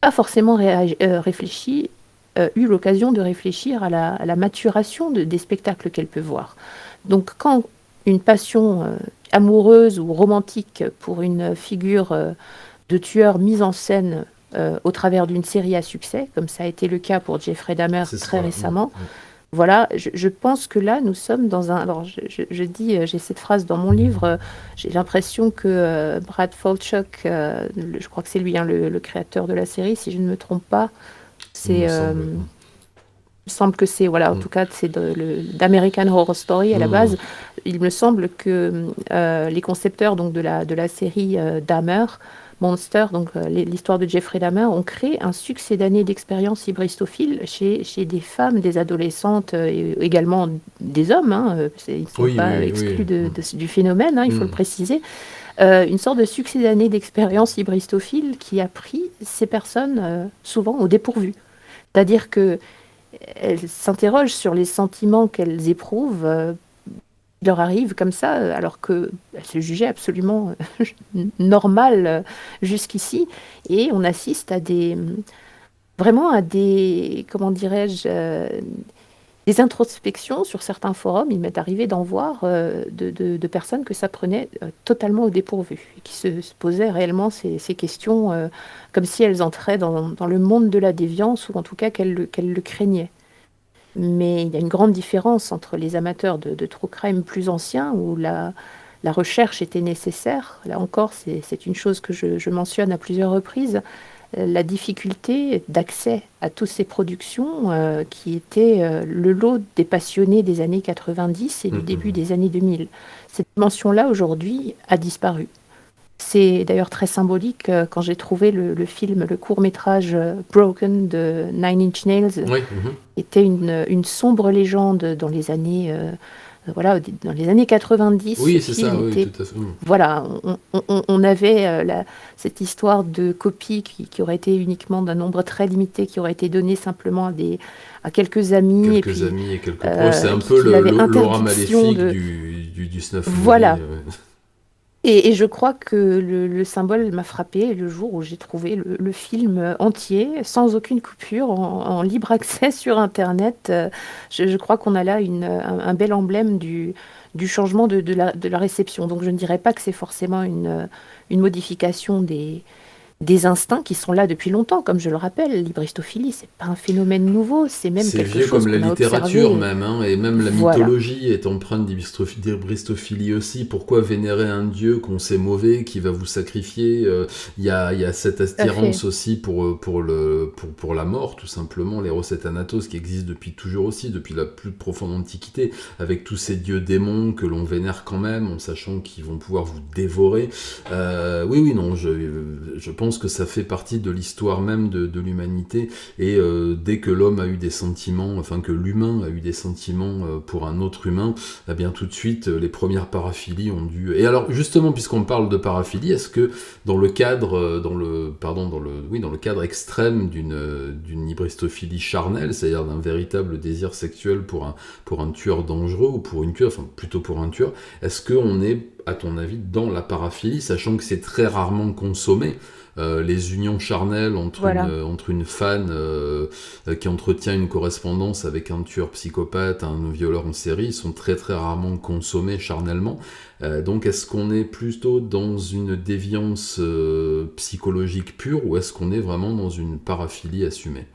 pas forcément réfléchi, eu l'occasion de réfléchir à la maturation des spectacles qu'elle peut voir. Donc quand une passion amoureuse ou romantique pour une figure de tueur mise en scène au travers d'une série à succès, comme ça a été le cas pour Jeffrey Dahmer C'est très ça. récemment, voilà, je pense que là, nous sommes dans un... Alors, je dis, j'ai cette phrase dans mon livre, j'ai l'impression que Brad Falchuk, je crois que c'est lui, hein, le créateur de la série, si je ne me trompe pas, Il me c'est... semble. il me semble que c'est, voilà, en tout cas, c'est d'American Horror Story à la base. Il me semble que les concepteurs donc, de la série Dahmer, Monster, donc l'histoire de Jeffrey Dahmer, ont créé un succès d'années d'expérience hybristophile chez des femmes, des adolescentes et également des hommes. Hein, ils ne sont Oui, pas oui, exclus oui. du phénomène, hein, il faut le préciser. Une sorte de succès d'années d'expérience hybristophile qui a pris ces personnes souvent au dépourvu. C'est-à-dire que elles s'interrogent sur les sentiments qu'elles éprouvent, leur arrive comme ça, alors qu'elles se jugeaient absolument normales jusqu'ici. Et on assiste à vraiment à des, comment dirais-je, des introspections sur certains forums. Il m'est arrivé d'en voir de personnes que ça prenait totalement au dépourvu, et qui se posaient réellement ces questions comme si elles entraient dans le monde de la déviance, ou en tout cas qu'elles le craignaient. Mais il y a une grande différence entre les amateurs de true crime plus anciens, où la recherche était nécessaire. Là encore, c'est une chose que je mentionne à plusieurs reprises, la difficulté d'accès à toutes ces productions qui étaient le lot des passionnés des années 90 et du début des années 2000. Cette dimension-là, aujourd'hui, a disparu. C'est d'ailleurs très symbolique quand j'ai trouvé le film, le court-métrage Broken de Nine Inch Nails, Oui. était une sombre légende dans les années, voilà, dans les années 90. Oui, Ce c'est film ça, oui, était, tout à fait. voilà, on avait cette histoire de copies qui aurait été uniquement d'un nombre très limité, qui aurait été donnée simplement à quelques amis, et Quelques puis amis et quelques proches. C'est un peu qu'il avait l'aura interdiction maléfique de... du snuff movie. Voilà. Et je crois que le symbole m'a frappé le jour où j'ai trouvé le film entier, sans aucune coupure, en libre accès sur Internet. Je crois qu'on a là un bel emblème du changement de la réception. Donc je ne dirais pas que c'est forcément une modification des instincts qui sont là depuis longtemps, comme je le rappelle. L'hybristophilie, c'est pas un phénomène nouveau, c'est même C'est quelque vieux chose comme la qu'on a littérature observé. même, hein, et même la Voilà. mythologie est empreinte d'hybristophilie aussi. Pourquoi vénérer un dieu qu'on sait mauvais, qui va vous sacrifier? Il y a cette attirance aussi pour la mort, tout simplement. L'éros et Thanatos qui existe depuis toujours aussi, depuis la plus profonde antiquité, avec tous ces dieux démons que l'on vénère quand même, en sachant qu'ils vont pouvoir vous dévorer. Oui, non, je pense que ça fait partie de l'histoire même de l'humanité, et dès que l'homme a eu des sentiments, enfin que l'humain a eu des sentiments pour un autre humain, eh bien tout de suite les premières paraphilies ont dû... Et alors justement, puisqu'on parle de paraphilie, est-ce que dans le cadre dans le cadre extrême d'une hybristophilie charnelle, c'est-à-dire d'un véritable désir sexuel pour un tueur dangereux, ou pour une tueuse, enfin plutôt pour un tueur, est-ce qu'on est, à ton avis, dans la paraphilie, sachant que c'est très rarement consommé? Les unions charnelles entre une fan qui entretient une correspondance avec un tueur psychopathe, un violeur en série, sont très très rarement consommées charnellement. Donc est-ce qu'on est plutôt dans une déviance psychologique pure, ou est-ce qu'on est vraiment dans une paraphilie assumée?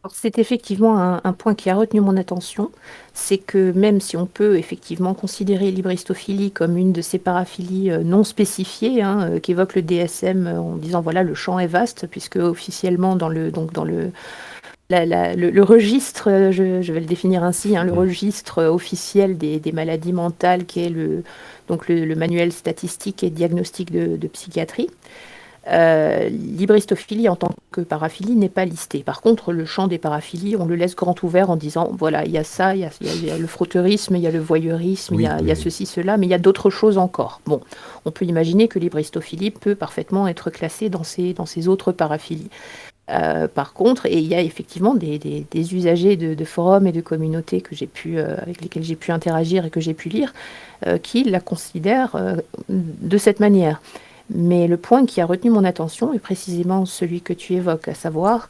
Alors, c'est effectivement un point qui a retenu mon attention, c'est que même si on peut effectivement considérer l'hybristophilie comme une de ces paraphilies non spécifiées, hein, qu'évoque le DSM en disant voilà, le champ est vaste, puisque officiellement dans le registre, je vais le définir ainsi, hein, le registre officiel des maladies mentales, qui est le manuel statistique et diagnostic de psychiatrie. L'hybristophilie en tant que paraphilie n'est pas listée. Par contre, le champ des paraphilies, on le laisse grand ouvert en disant, voilà, il y a ça, il y a le frotteurisme, il y a le voyeurisme, Oui, il oui, y a oui. ceci, cela, mais il y a d'autres choses encore. Bon, on peut imaginer que l'hybristophilie peut parfaitement être classée dans ces autres paraphilies. Par contre, et il y a effectivement des usagers de forums et de communautés avec lesquels j'ai pu interagir et que j'ai pu lire, qui la considèrent de cette manière. Mais le point qui a retenu mon attention est précisément celui que tu évoques, à savoir,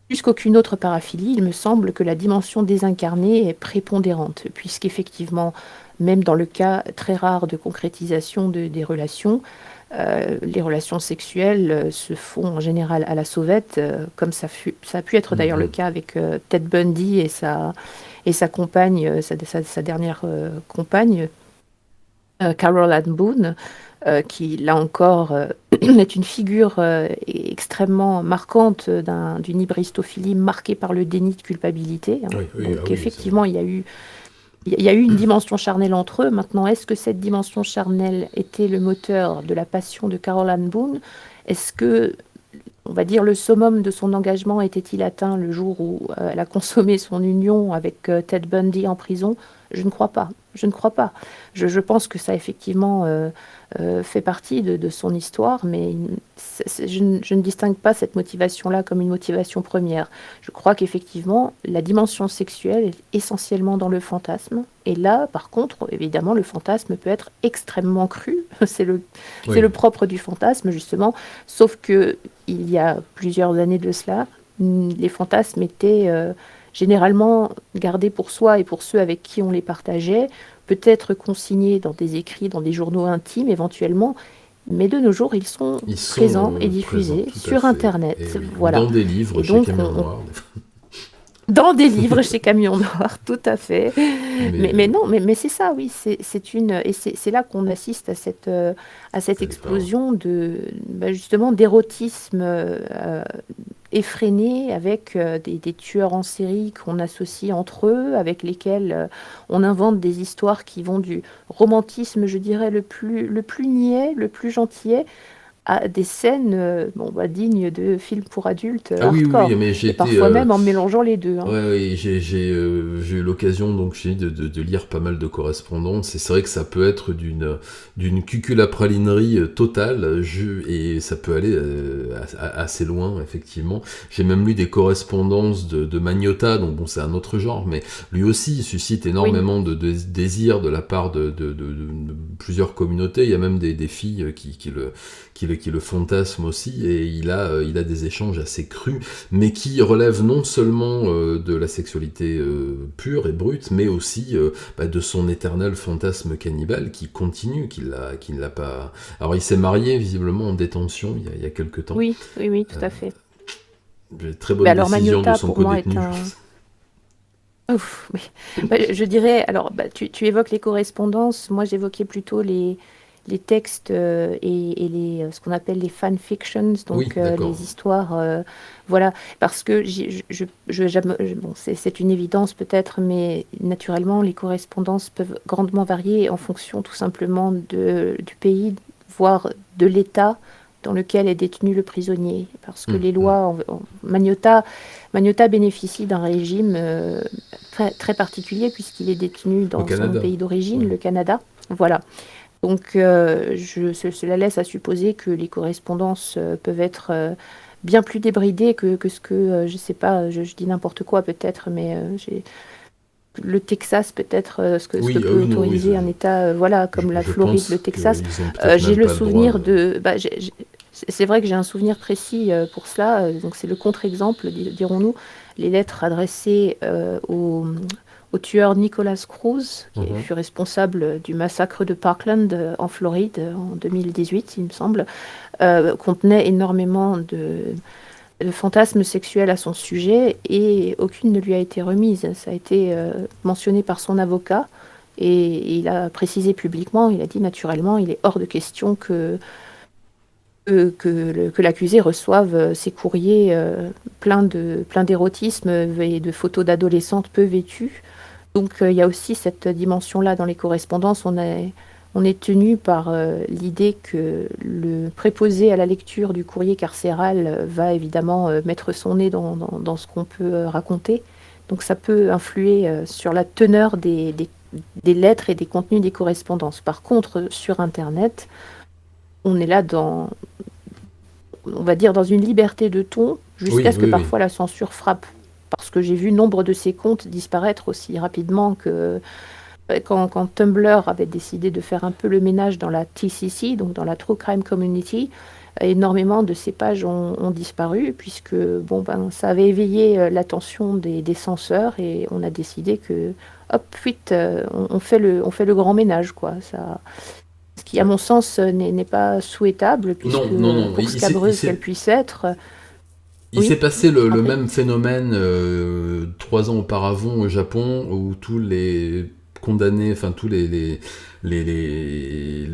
plus qu'aucune autre paraphilie, il me semble que la dimension désincarnée est prépondérante, puisqu'effectivement, même dans le cas très rare de concrétisation des relations, les relations sexuelles se font en général à la sauvette, comme ça a pu être d'ailleurs le Mhm. cas avec Ted Bundy et sa compagne, sa dernière compagne, Carol Ann Boone, qui là encore est une figure extrêmement marquante d'une hybristophilie marquée par le déni de culpabilité, hein. Oui, oui, ah Donc oui, c'est vrai. effectivement, il y a eu une dimension charnelle entre eux. Maintenant, est-ce que cette dimension charnelle était le moteur de la passion de Carol Ann Boone? Est-ce que, on va dire, le summum de son engagement était-il atteint le jour où elle a consommé son union avec Ted Bundy en prison? Je ne crois pas. Je ne crois pas. Je pense que ça, effectivement, fait partie de son histoire, mais je ne distingue pas cette motivation-là comme une motivation première. Je crois qu'effectivement, la dimension sexuelle est essentiellement dans le fantasme. Et là, par contre, évidemment, le fantasme peut être extrêmement cru. C'est le Oui, propre du fantasme, justement. Sauf que il y a plusieurs années de cela, les fantasmes étaient généralement gardés pour soi et pour ceux avec qui on les partageait, peut-être consignés dans des écrits, dans des journaux intimes éventuellement, mais de nos jours, ils sont ils sont présents et présents, diffusés tout à sur fait. Et Internet. oui, ou Voilà. dans des livres Et chez donc, Camion Noir. dans des livres chez Camion Noir, tout à fait. Mais Mais non, mais c'est ça, oui. C'est là qu'on assiste à cette ça dépend. explosion justement, d'érotisme effréné avec des tueurs en série qu'on associe entre eux, avec lesquels on invente des histoires qui vont du romantisme, je dirais, le plus niais, le plus gentillet, à des scènes dignes de films pour adultes Ah oui, oui, oui, hardcore. mais j'ai Et été, parfois même en mélangeant les deux, hein. ouais, ouais, j'ai eu l'occasion donc de lire pas mal de correspondances et c'est vrai que ça peut être d'une cuculapralinerie totale et ça peut aller assez loin effectivement. J'ai même lu des correspondances de Magnotta, donc bon c'est un autre genre, mais lui aussi il suscite Oui, énormément de désir de la part de plusieurs communautés. Il y a même des filles qui le fantasment aussi et il a des échanges assez crus mais qui relève non seulement de la sexualité pure et brute, mais aussi de son éternel fantasme cannibale qui continue, qui ne l'a pas... Alors il s'est marié visiblement en détention il y a quelque temps. oui, oui, oui, tout à fait. Très Mais bonne alors décision de Magnotta, son pour moi, est codétenu. un... Ouf, oui. Je dirais, alors, tu évoques les correspondances, moi j'évoquais plutôt les textes ce qu'on appelle les fanfictions, Oui, donc d'accord. les histoires, voilà, parce que bon, c'est une évidence peut-être, mais naturellement les correspondances peuvent grandement varier en fonction tout simplement du pays, voire de l'État dans lequel est détenu le prisonnier, parce que Hum, les hum. lois, Magnotta bénéficie d'un régime très, très particulier puisqu'il est détenu Au dans son Canada. pays d'origine, Ouais. le Canada. Voilà. Donc, cela laisse à supposer que les correspondances peuvent être bien plus débridées que ce que, je sais pas, je dis n'importe quoi peut-être, mais le Texas peut-être, ce que Oui, ah peut oui, non, oui, autoriser un État, voilà, comme la je Floride, le pense Texas. qu'ils ont peut-être J'ai même le pas le droit. souvenir de, c'est vrai que j'ai un souvenir précis pour cela, donc c'est le contre-exemple, dirons-nous, les lettres adressées au tueur Nicholas Cruz, qui Mhm. fut responsable du massacre de Parkland en Floride en 2018, il me semble, contenaient énormément de fantasmes sexuels à son sujet et aucune ne lui a été remise. Ça a été mentionné par son avocat et il a précisé publiquement, il a dit naturellement, il est hors de question que l'accusé reçoive ses courriers plein d'érotisme et de photos d'adolescentes peu vêtues. Donc il y a aussi cette dimension-là dans les correspondances. on est tenu par l'idée que le préposé à la lecture du courrier carcéral va évidemment mettre son nez dans ce qu'on peut raconter. Donc ça peut influer sur la teneur des lettres et des contenus des correspondances. Par contre, sur Internet, on est là on va dire, dans une liberté de ton, jusqu'à ce que parfois la censure frappe. Parce que j'ai vu nombre de ces comptes disparaître aussi rapidement que quand Tumblr avait décidé de faire un peu le ménage dans la TCC, donc dans la True Crime Community, énormément de ces pages ont disparu, puisque ça avait éveillé l'attention des censeurs, et on a décidé que, hop, vite, on fait le grand ménage, quoi. Ça, ce qui, à mon sens, n'est pas souhaitable, puisque non. pour scabreuse qu'elle puisse être... Il s'est passé le même phénomène 3 ans auparavant au Japon, où tous les condamnés, enfin tous les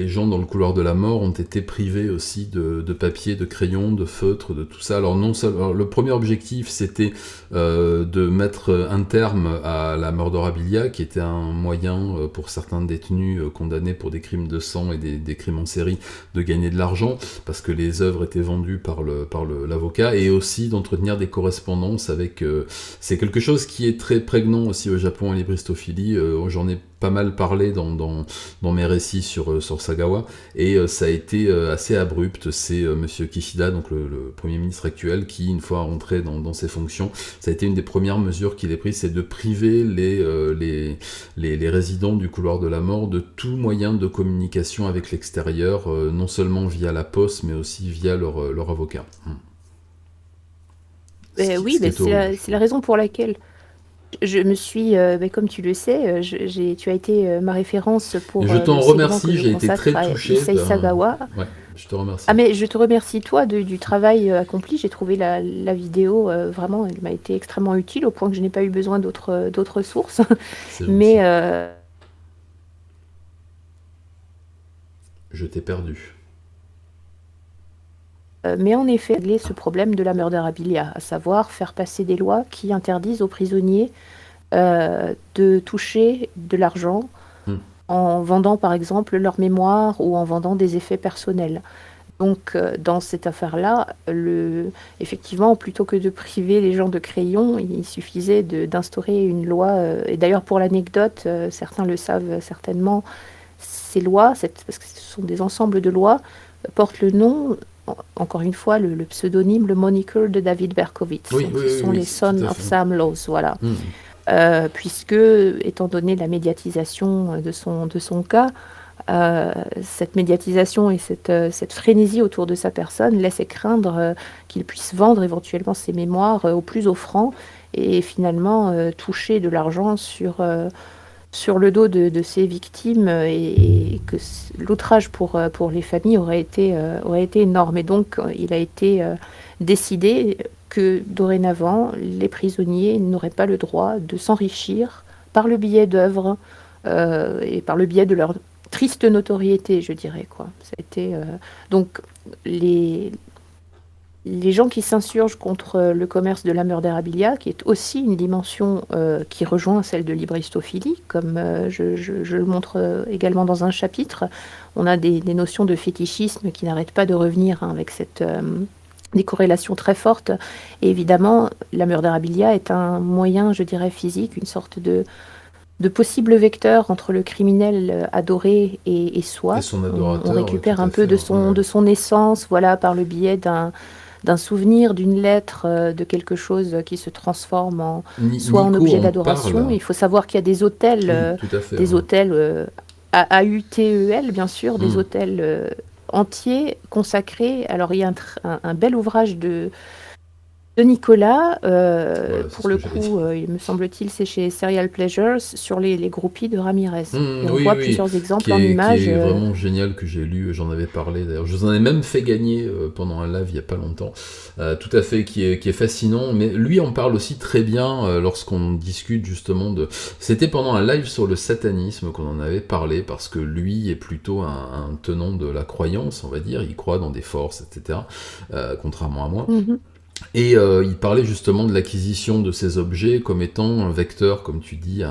gens dans le couloir de la mort ont été privés aussi de papier, de crayon, de feutre, de tout ça. Alors non seulement le premier objectif, c'était de mettre un terme à la mordorabilia, qui était un moyen pour certains détenus condamnés pour des crimes de sang et des crimes en série de gagner de l'argent, parce que les œuvres étaient vendues par l'avocat, et aussi d'entretenir des correspondances avec... c'est quelque chose qui est très prégnant aussi au Japon, à l'hébristophilie. J'en ai pas mal parlé dans mes récits sur Sagawa, et ça a été assez abrupt. C'est monsieur Kishida, donc le Premier ministre actuel, qui, une fois rentré dans ses fonctions, ça a été une des premières mesures qu'il ait prises, c'est de priver les résidents du couloir de la mort de tout moyen de communication avec l'extérieur, non seulement via la poste, mais aussi via leur avocat. Oui, c'est la raison pour laquelle je me suis, comme tu le sais, tu as été ma référence pour je t'en remercie, j'ai été très touché. Issei Sagawa. Ouais, je te remercie. Ah, mais je te remercie, toi, du travail accompli. J'ai trouvé la vidéo, vraiment, elle m'a été extrêmement utile, au point que je n'ai pas eu besoin d'autres sources. Mais... je t'ai perdu. Mais en effet, régler ce problème de la murderabilia, à savoir faire passer des lois qui interdisent aux prisonniers de toucher de l'argent en vendant par exemple leur mémoire ou en vendant des effets personnels. Donc dans cette affaire-là, effectivement, plutôt que de priver les gens de crayons, il suffisait d'instaurer une loi. Et d'ailleurs, pour l'anecdote, certains le savent certainement, ces lois, parce que ce sont des ensembles de lois, portent le nom... Encore une fois, le pseudonyme, le moniker de David Berkowitz. Ce sont les Sons of Sam Laws, voilà. Puisque, étant donné la médiatisation de son cas, cette médiatisation et cette frénésie autour de sa personne laissait craindre qu'il puisse vendre éventuellement ses mémoires au plus offrant et finalement toucher de l'argent sur le dos de ses victimes, et que l'outrage pour les familles aurait été énorme. Et donc, il a été décidé que dorénavant, les prisonniers n'auraient pas le droit de s'enrichir par le biais d'œuvres et par le biais de leur triste notoriété, je dirais, quoi. Ça a été, donc, les gens qui s'insurgent contre le commerce de la murderabilia, qui est aussi une dimension qui rejoint celle de l'hybristophilie, comme je le montre également dans un chapitre. On a des notions de fétichisme qui n'arrêtent pas de revenir, avec des corrélations très fortes. Et évidemment, la murderabilia est un moyen, je dirais, physique, une sorte de possible vecteur entre le criminel adoré et soi. Et son adorateur, on récupère un peu de son essence, voilà, par le biais d'un souvenir, d'une lettre, de quelque chose qui se transforme en objet d'adoration. Il faut savoir qu'il y a des hôtels, hôtels AUTEL, bien sûr, des hôtels entiers consacrés. Alors, il y a un bel ouvrage de Nicolas, pour le coup, il me semble-t-il, c'est chez Serial Pleasures, sur les groupies de Ramirez. Et on voit plusieurs exemples en images. Qui est vraiment génial, que j'ai lu, j'en avais parlé d'ailleurs. Je vous en ai même fait gagner pendant un live il n'y a pas longtemps. Tout à fait, qui est fascinant. Mais lui en parle aussi très bien lorsqu'on discute justement de... C'était pendant un live sur le satanisme qu'on en avait parlé, parce que lui est plutôt un tenant de la croyance, on va dire. Il croit dans des forces, etc. Contrairement à moi. Et il parlait justement de l'acquisition de ces objets comme étant un vecteur, comme tu dis,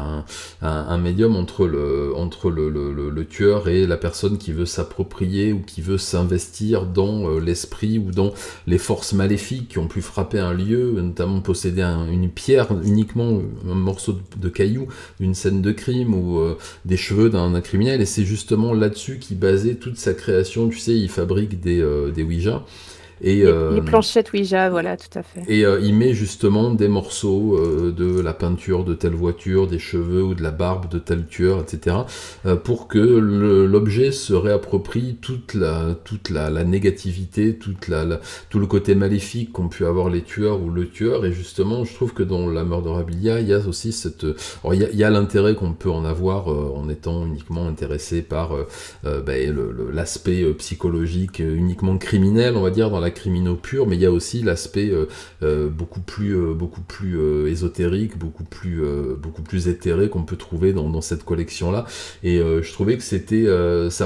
un médium entre le tueur et la personne qui veut s'approprier ou qui veut s'investir dans l'esprit ou dans les forces maléfiques qui ont pu frapper un lieu, notamment posséder une pierre, uniquement un morceau de caillou d'une scène de crime ou des cheveux d'un criminel. Et c'est justement là-dessus qu'il basait toute sa création. Tu sais, il fabrique des Ouija. Et, Les planchettes Ouija, voilà, tout à fait. il met justement des morceaux de la peinture de telle voiture, des cheveux ou de la barbe de tel tueur, etc. Pour que l'objet se réapproprie toute la négativité, tout le côté maléfique qu'ont pu avoir les tueurs ou le tueur. Et justement, je trouve que dans la Murderabilia, il y a aussi alors, il y a l'intérêt qu'on peut en avoir en étant uniquement intéressé par l'aspect psychologique uniquement criminel, on va dire, dans la criminaux pure, mais il y a aussi l'aspect beaucoup plus ésotérique, beaucoup plus éthéré qu'on peut trouver dans cette collection-là. Et je trouvais que c'était ça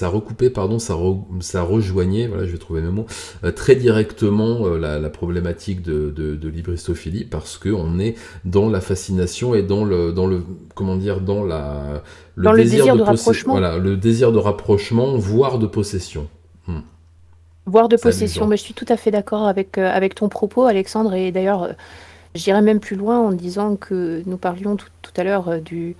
recoupait, pardon, ça rejoignait, voilà, je vais trouver mes mots, très directement la problématique de l'hybristophilie, parce que on est dans la fascination et dans le comment dire, dans le Dans le désir désir de de rapprochement, voilà, le désir de rapprochement, voire de possession. Hmm. voire de C'est possession. amusant. Mais je suis tout à fait d'accord avec ton propos, Alexandre. Et d'ailleurs, j'irais même plus loin en disant que nous parlions tout à l'heure d'une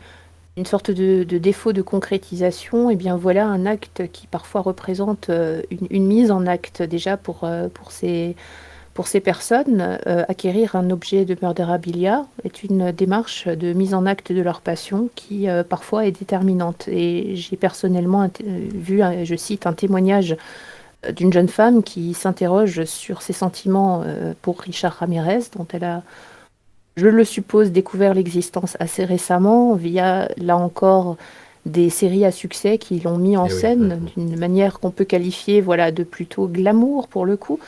sorte de défaut de concrétisation. Et bien voilà un acte qui parfois représente une mise en acte déjà pour ces personnes. Acquérir un objet de murderabilia est une démarche de mise en acte de leur passion qui parfois est déterminante. Et j'ai personnellement vu, je cite, un témoignage d'une jeune femme qui s'interroge sur ses sentiments pour Richard Ramirez, dont elle a, je le suppose, découvert l'existence assez récemment via, là encore, des séries à succès qui l'ont mis en Eh oui. scène d'une manière qu'on peut qualifier, voilà, de plutôt glamour pour le coup.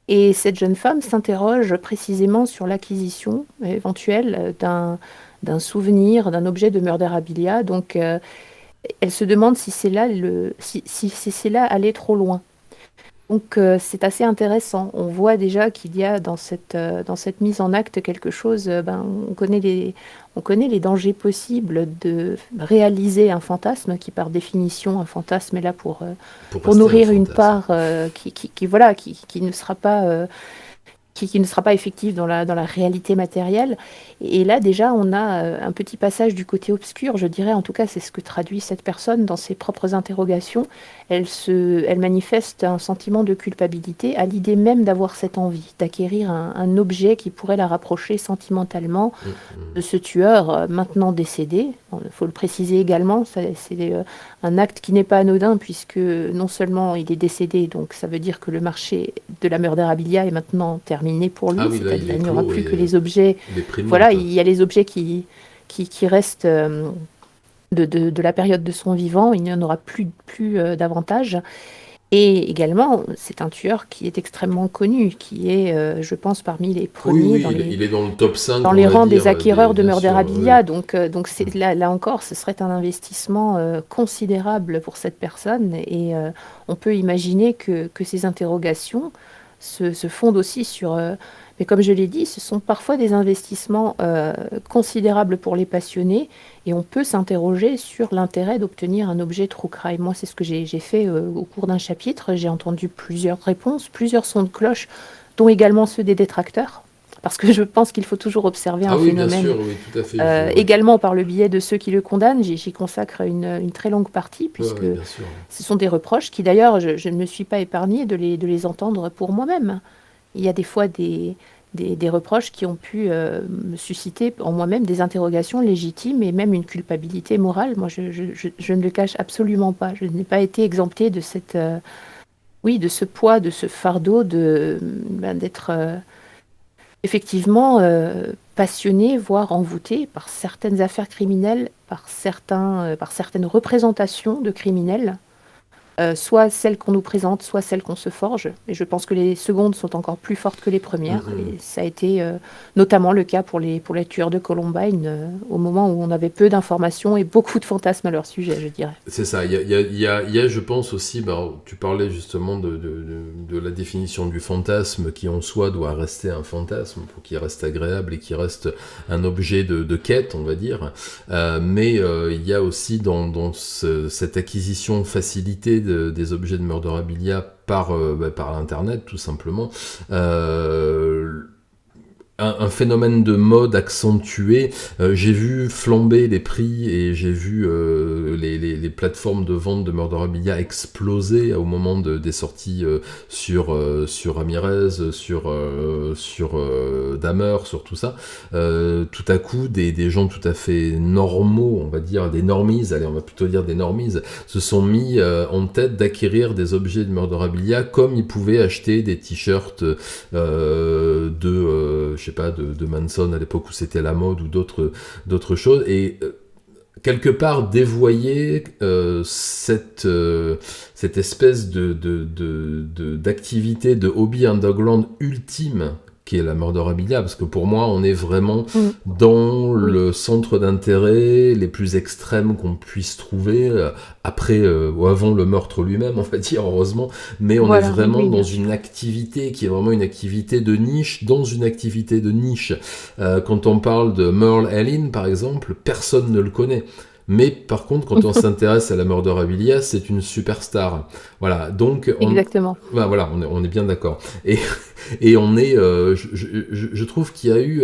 Et cette jeune femme s'interroge précisément sur l'acquisition éventuelle d'un souvenir, d'un objet de murderabilia. Donc, elle se demande si c'est là si c'est là aller trop loin. Donc c'est assez intéressant. On voit déjà qu'il y a dans cette mise en acte quelque chose, on connaît les dangers possibles de réaliser un fantasme, qui par définition, un fantasme est là Pour pour rester un nourrir une fantasme. part voilà, qui ne sera pas qui ne sera pas effective dans la réalité matérielle. Et là, déjà, on a un petit passage du côté obscur, je dirais, en tout cas, c'est ce que traduit cette personne dans ses propres interrogations. Elle manifeste un sentiment de culpabilité à l'idée même d'avoir cette envie, d'acquérir un objet qui pourrait la rapprocher sentimentalement de ce tueur maintenant décédé. Il faut le préciser également, c'est un acte qui n'est pas anodin puisque non seulement il est décédé, donc ça veut dire que le marché de la murderabilia est maintenant terminé pour Ah lui, oui, là, il c'est-à-dire est il n'y aura clos plus que et les objets. les prix Voilà, montent. il y a les objets qui restent de la période de son vivant, il n'y en aura plus davantage. Et également, c'est un tueur qui est extrêmement connu, qui est, je pense, parmi les Oui, premiers oui, il est dans le top 5, dans on les va rangs des dire, acquéreurs de bien sûr. Oui. murderabilia. Donc là encore, ce serait un investissement considérable pour cette personne. Et on peut imaginer que ces interrogations se fondent aussi sur... mais comme je l'ai dit, ce sont parfois des investissements considérables pour les passionnés. Et on peut s'interroger sur l'intérêt d'obtenir un objet true crime. Moi, c'est ce que j'ai fait au cours d'un chapitre. J'ai entendu plusieurs réponses, plusieurs sons de cloche, dont également ceux des détracteurs. Parce que je pense qu'il faut toujours observer un Ah oui, bien phénomène sûr, oui, tout à fait. Ouais. également par le biais de ceux qui le condamnent. J'y consacre une très longue partie, Ouais, puisque ouais, bien sûr. ce sont des reproches qui, d'ailleurs, je ne me suis pas épargnée de les entendre pour moi-même. Il y a des fois des reproches qui ont pu me susciter en moi-même des interrogations légitimes et même une culpabilité morale. Moi, je ne le cache absolument pas. Je n'ai pas été exemptée de oui, de ce poids, de ce fardeau d'être effectivement passionné, voire envoûté par certaines affaires criminelles, par certaines représentations de criminels. soit celles qu'on nous présente, soit celles qu'on se forge. Et je pense que les secondes sont encore plus fortes que les premières. Mhm. Et ça a été notamment le cas pour les tueurs de Columbine, au moment où on avait peu d'informations et beaucoup de fantasmes à leur sujet, je dirais. C'est ça, il y a, je pense aussi, bah, tu parlais justement de la définition du fantasme qui en soi doit rester un fantasme pour qu'il reste agréable et qu'il reste un objet de quête, on va dire. Mais il y a aussi dans cette acquisition facilitée des objets de Murderabilia par l'internet tout simplement, un phénomène de mode accentué. J'ai vu flamber les prix et j'ai vu les plateformes de vente de Murderabilia exploser au moment des sorties sur Ramirez, sur Dahmer, sur tout ça. Tout à coup, des gens tout à fait normaux, on va dire des normies, allez, on va plutôt dire des normies, se sont mis en tête d'acquérir des objets de Murderabilia comme ils pouvaient acheter des t-shirts je sais pas, de Manson à l'époque où c'était la mode ou d'autres choses. Et quelque part dévoyer cette espèce d'activité, de hobby underground ultime qui est la Murderabilia, parce que pour moi, on est vraiment Mm. dans Oui, le centre d'intérêt les plus extrêmes qu'on puisse trouver, après ou avant le meurtre lui-même, on va dire, heureusement, mais on est voilà, oui, vraiment oui, dans bien sûr. une activité qui est vraiment une activité de niche, dans une activité de niche. Quand on parle de Merle Allin, par exemple, personne ne le connaît. Mais par contre, quand on s'intéresse à la Murderabilia, c'est une superstar. Voilà, donc Exactement. voilà, on est bien d'accord. Et, et je trouve qu'il y a eu,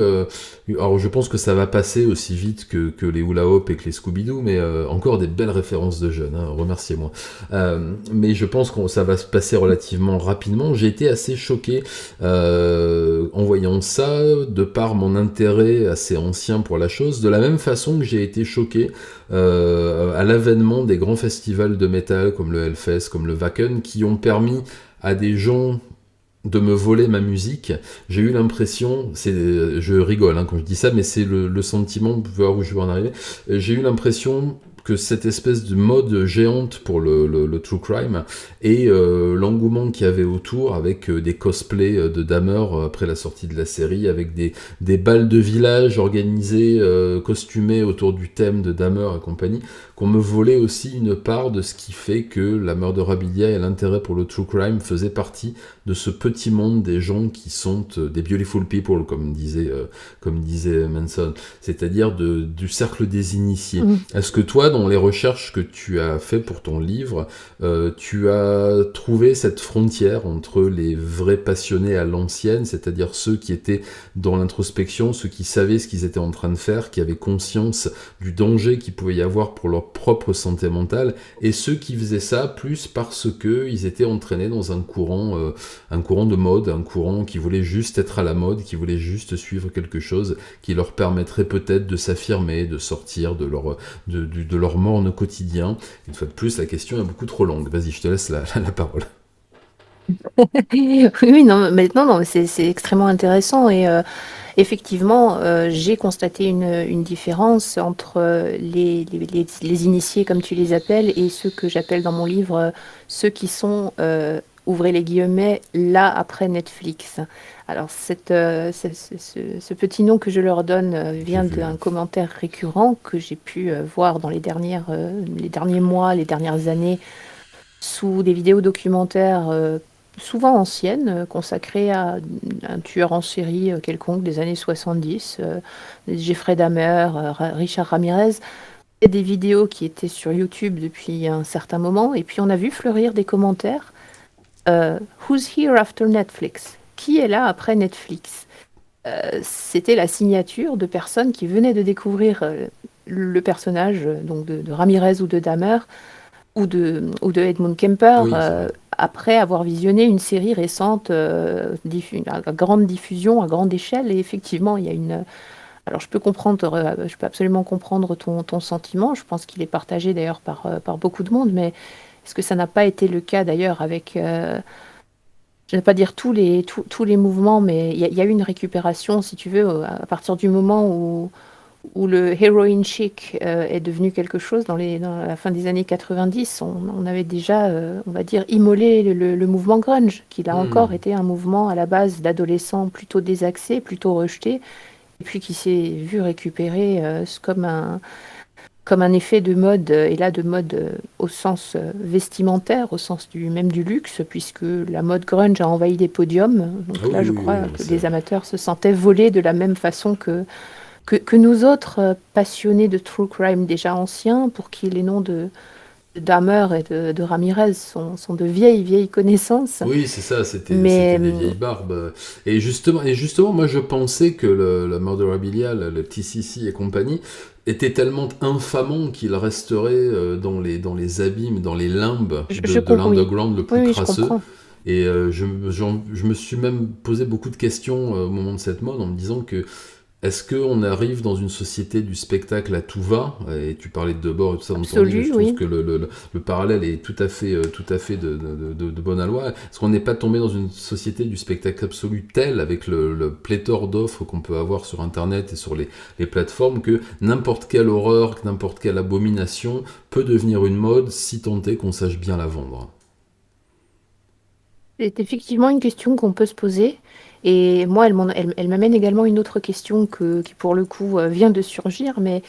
alors je pense que ça va passer aussi vite que les Hula Hoop et que les Scooby-Doo, mais encore des belles références de jeunes, hein, remerciez-moi. Mais je pense que ça va se passer relativement rapidement. J'ai été assez choqué en voyant ça, de par mon intérêt assez ancien pour la chose, de la même façon que j'ai été choqué à l'avènement des grands festivals de métal comme le Hellfest, comme le Wacken, qui ont permis à des gens de me voler ma musique. J'ai eu l'impression, je rigole quand je dis ça, mais c'est le sentiment, pour voir où je veux en arriver. J'ai eu l'impression que cette espèce de mode géante pour le true crime et l'engouement qu'il y avait autour avec des cosplays de Dahmer après la sortie de la série, avec des balles de village organisées, costumées autour du thème de Dahmer et compagnie, qu'on me volait aussi une part de ce qui fait que la Murderabilia et l'intérêt pour le true crime faisaient partie de ce petit monde des gens qui sont des beautiful people, comme disait Manson, c'est-à-dire du cercle des initiés. Mm. Est-ce que toi, dans les recherches que tu as fait pour ton livre, tu as trouvé cette frontière entre les vrais passionnés à l'ancienne, c'est-à-dire ceux qui étaient dans l'introspection, ceux qui savaient ce qu'ils étaient en train de faire, qui avaient conscience du danger qu'il pouvait y avoir pour leur propre santé mentale, et ceux qui faisaient ça plus parce que ils étaient entraînés dans un courant de mode, un courant qui voulait juste être à la mode, qui voulait juste suivre quelque chose qui leur permettrait peut-être de s'affirmer, de sortir de leur morne quotidien. Une fois de plus, la question est beaucoup trop longue. Vas-y, je te laisse la parole. Oui, oui, non, maintenant, non, c'est extrêmement intéressant et effectivement, j'ai constaté une différence entre les initiés, comme tu les appelles, et ceux que j'appelle dans mon livre, ceux qui sont, ouvrez les guillemets, là après Netflix. Alors, ce petit nom que je leur donne J'ai vient vu. d'un commentaire récurrent que j'ai pu voir dans les derniers mois, les dernières années, sous des vidéos documentaires souvent anciennes, consacrées à un tueur en série quelconque des années 70, Jeffrey Dahmer, Richard Ramirez, et des vidéos qui étaient sur YouTube depuis un certain moment. Et puis on a vu fleurir des commentaires. Who's here after Netflix? Qui est là après Netflix? C'était la signature de personnes qui venaient de découvrir le personnage donc de Ramirez ou de Dahmer ou de Edmund Kemper, Oui, c'est vrai. après avoir visionné une série récente à grande diffusion, à grande échelle. Et effectivement, il y a une... Alors je peux absolument comprendre ton sentiment. Je pense qu'il est partagé d'ailleurs par beaucoup de monde, mais est-ce que ça n'a pas été le cas d'ailleurs avec... je ne vais pas dire tous les mouvements, mais il y a eu une récupération, si tu veux, à partir du moment où le heroin chic est devenu quelque chose dans la fin des années 90. On avait déjà, on va dire, immolé le mouvement grunge, qui là encore Hmm. était un mouvement à la base d'adolescents plutôt désaxés, plutôt rejetés, et puis qui s'est vu récupérer comme un effet de mode, et là de mode au sens vestimentaire, au sens même du luxe, puisque la mode grunge a envahi les podiums. Ah Donc oui, là, je oui, oui, crois non, mais que c'est... les amateurs se sentaient volés de la même façon que nous autres passionnés de true crime déjà anciens, pour qui les noms de Dahmer et de Ramirez sont de vieilles connaissances. Oui, c'est ça, c'était Mais des vieilles barbes. Et justement, moi je pensais que la Murderabilia, le TCC et compagnie, était tellement infamant qu'il resterait dans les abîmes, dans les limbes de oui, l'underground le oui, plus oui, je crasseux. comprends. Et je me suis même posé beaucoup de questions au moment de cette mode en me disant que est-ce qu'on arrive dans une société du spectacle à tout va? Et tu parlais de Debord et tout ça dans ton livre, et je Absolu, trouve oui. que le parallèle est tout à fait de bonne aloi. Est-ce qu'on n'est pas tombé dans une société du spectacle absolu tel, avec le pléthore d'offres qu'on peut avoir sur Internet et sur les plateformes, que n'importe quelle horreur, que n'importe quelle abomination peut devenir une mode si tant est qu'on sache bien la vendre? C'est effectivement une question qu'on peut se poser. Et moi, elle m'amène également une autre question qui, pour le coup, vient de surgir, mais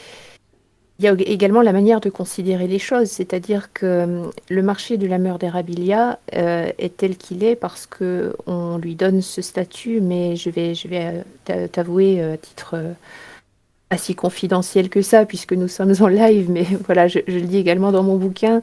il y a également la manière de considérer les choses. C'est-à-dire que le marché de la murderabilia est tel qu'il est parce que on lui donne ce statut, mais je vais t'avouer à titre pas si confidentiel que ça, puisque nous sommes en live, mais voilà, je le dis également dans mon bouquin.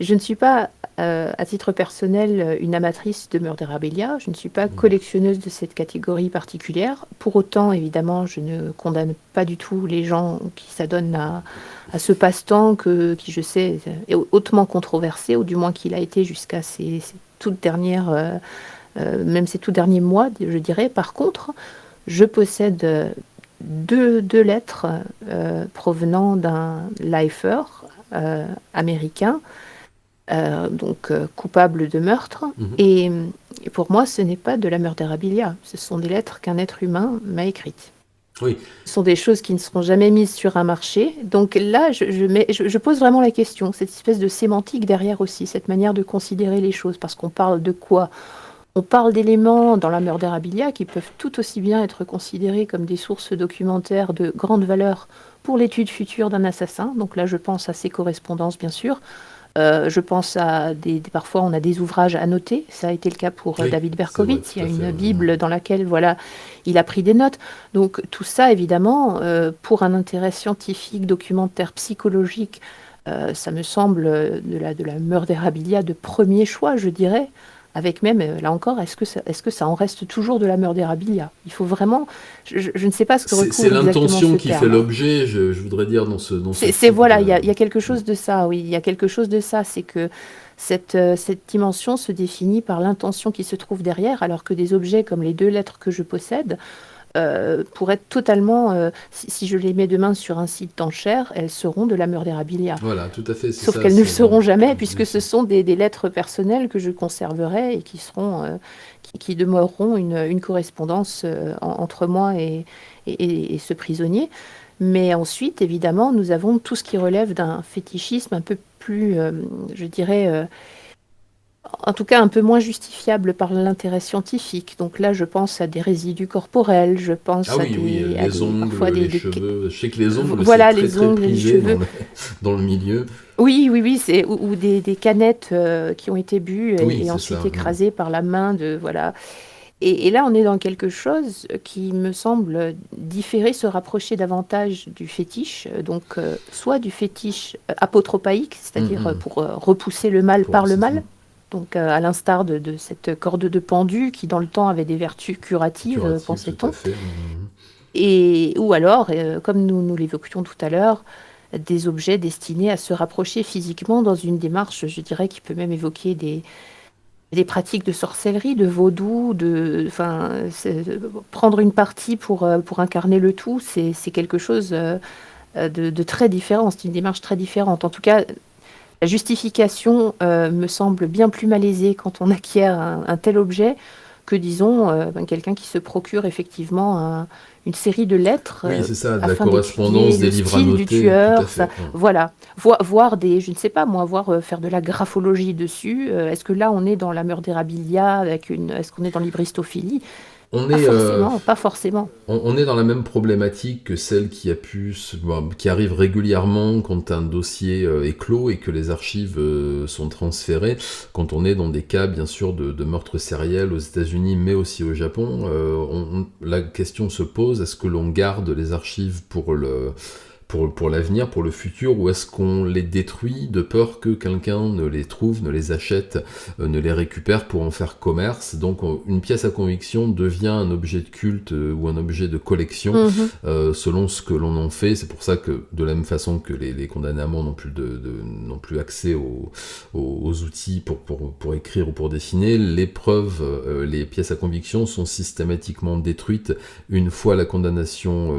Je ne suis pas, à titre personnel, une amatrice de Murderabilia. Je ne suis pas collectionneuse de cette catégorie particulière. Pour autant, évidemment, je ne condamne pas du tout les gens qui s'adonnent à ce passe-temps qui, je sais, est hautement controversé, ou du moins qu'il a été jusqu'à ces toutes dernières, même ces tout derniers mois, je dirais. Par contre, je possède deux lettres provenant d'un lifer américain, donc coupable de meurtre. Mhm. Et pour moi, ce n'est pas de la murderabilia. Ce sont des lettres qu'un être humain m'a écrites. Oui, Ce sont des choses qui ne seront jamais mises sur un marché. Donc là, je pose vraiment la question, cette espèce de sémantique derrière aussi, cette manière de considérer les choses. Parce qu'on parle de quoi? On parle d'éléments dans la murderabilia qui peuvent tout aussi bien être considérés comme des sources documentaires de grande valeur pour l'étude future d'un assassin. Donc là, je pense à ses correspondances, bien sûr. Je pense à parfois on a des ouvrages annotés. Ça a été le cas pour oui, David c'est vrai, Berkowitz. Il y tout a à fait. une Ouais. Bible dans laquelle voilà, il a pris des notes. Donc tout ça, évidemment, pour un intérêt scientifique, documentaire, psychologique, ça me semble de la murderabilia de premier choix, je dirais. Avec même, là encore, est-ce que ça en reste toujours de la murderabilia? Il faut vraiment, je ne sais pas ce que C'est recouvre exactement l'intention ce qui fait terme. l'objet, je voudrais dire, dans ce type Voilà, de... il y a quelque chose de ça, oui, il y a quelque chose de ça, c'est que cette dimension se définit par l'intention qui se trouve derrière, alors que des objets comme les deux lettres que je possède, pour être totalement, si je les mets demain sur un site d'enchères, elles seront de la murderabilia. Voilà, tout à fait, c'est Sauf ça. qu'elles ne le C'est seront jamais, bien puisque ce sûr. sont des lettres personnelles que je conserverai et qui seront, qui demeureront une correspondance entre moi et ce prisonnier. Mais ensuite, évidemment, nous avons tout ce qui relève d'un fétichisme un peu plus, je dirais, en tout cas un peu moins justifiable par l'intérêt scientifique. Donc là, je pense à des résidus corporels, je Ah pense oui, oui, les parfois ongles, les cheveux. Je sais que les ongles, c'est voilà, très les très ongles, les prisé dans cheveux. dans le milieu. Oui, oui, oui, ou des canettes qui ont été bues Oui, et c'est ensuite ça. Mm. écrasées par la main de voilà. Et là, on est dans quelque chose qui me semble différer, se rapprocher davantage du fétiche, donc soit du fétiche apotropaïque, Mm, c'est-à-dire mm. pour repousser le mal par le Mm. mal, donc à l'instar de cette corde de pendu qui dans le temps avait des vertus curatives, Curatif, tout à pensait-on, fait. Mm. ou alors, comme nous l'évoquions tout à l'heure, des objets destinés à se rapprocher physiquement dans une démarche, je dirais, qui peut même évoquer des pratiques de sorcellerie, de vaudou, enfin, prendre une partie pour incarner le tout, c'est quelque chose de très différent, c'est une démarche très différente. En tout cas, la justification me semble bien plus malaisée quand on acquiert un tel objet que disons, quelqu'un qui se procure effectivement une série de lettres Oui, c'est ça, de la afin d'étudier correspondance, des le livres à style du noter, tout à tueur, fait. ça, voilà. Voir des, je ne sais pas moi, faire de la graphologie dessus. Est-ce que là on est dans la murderabilia est-ce qu'on est dans l'hybristophilie? On Pas est, forcément, pas forcément. on est dans la même problématique que celle qui arrive régulièrement quand un dossier est clos et que les archives sont transférées. Quand on est dans des cas, bien sûr, de meurtres sériels aux États-Unis, mais aussi au Japon, la question se pose, est-ce que l'on garde les archives pour l'avenir, pour le futur, ou est-ce qu'on les détruit de peur que quelqu'un ne les trouve, ne les achète, ne les récupère pour en faire commerce. Donc une pièce à conviction devient un objet de culte ou un objet de collection Mhm. selon ce que l'on en fait. C'est pour ça que de la même façon que les condamnés à mort n'ont plus accès aux outils pour écrire ou pour dessiner, les preuves, les pièces à conviction sont systématiquement détruites une fois la condamnation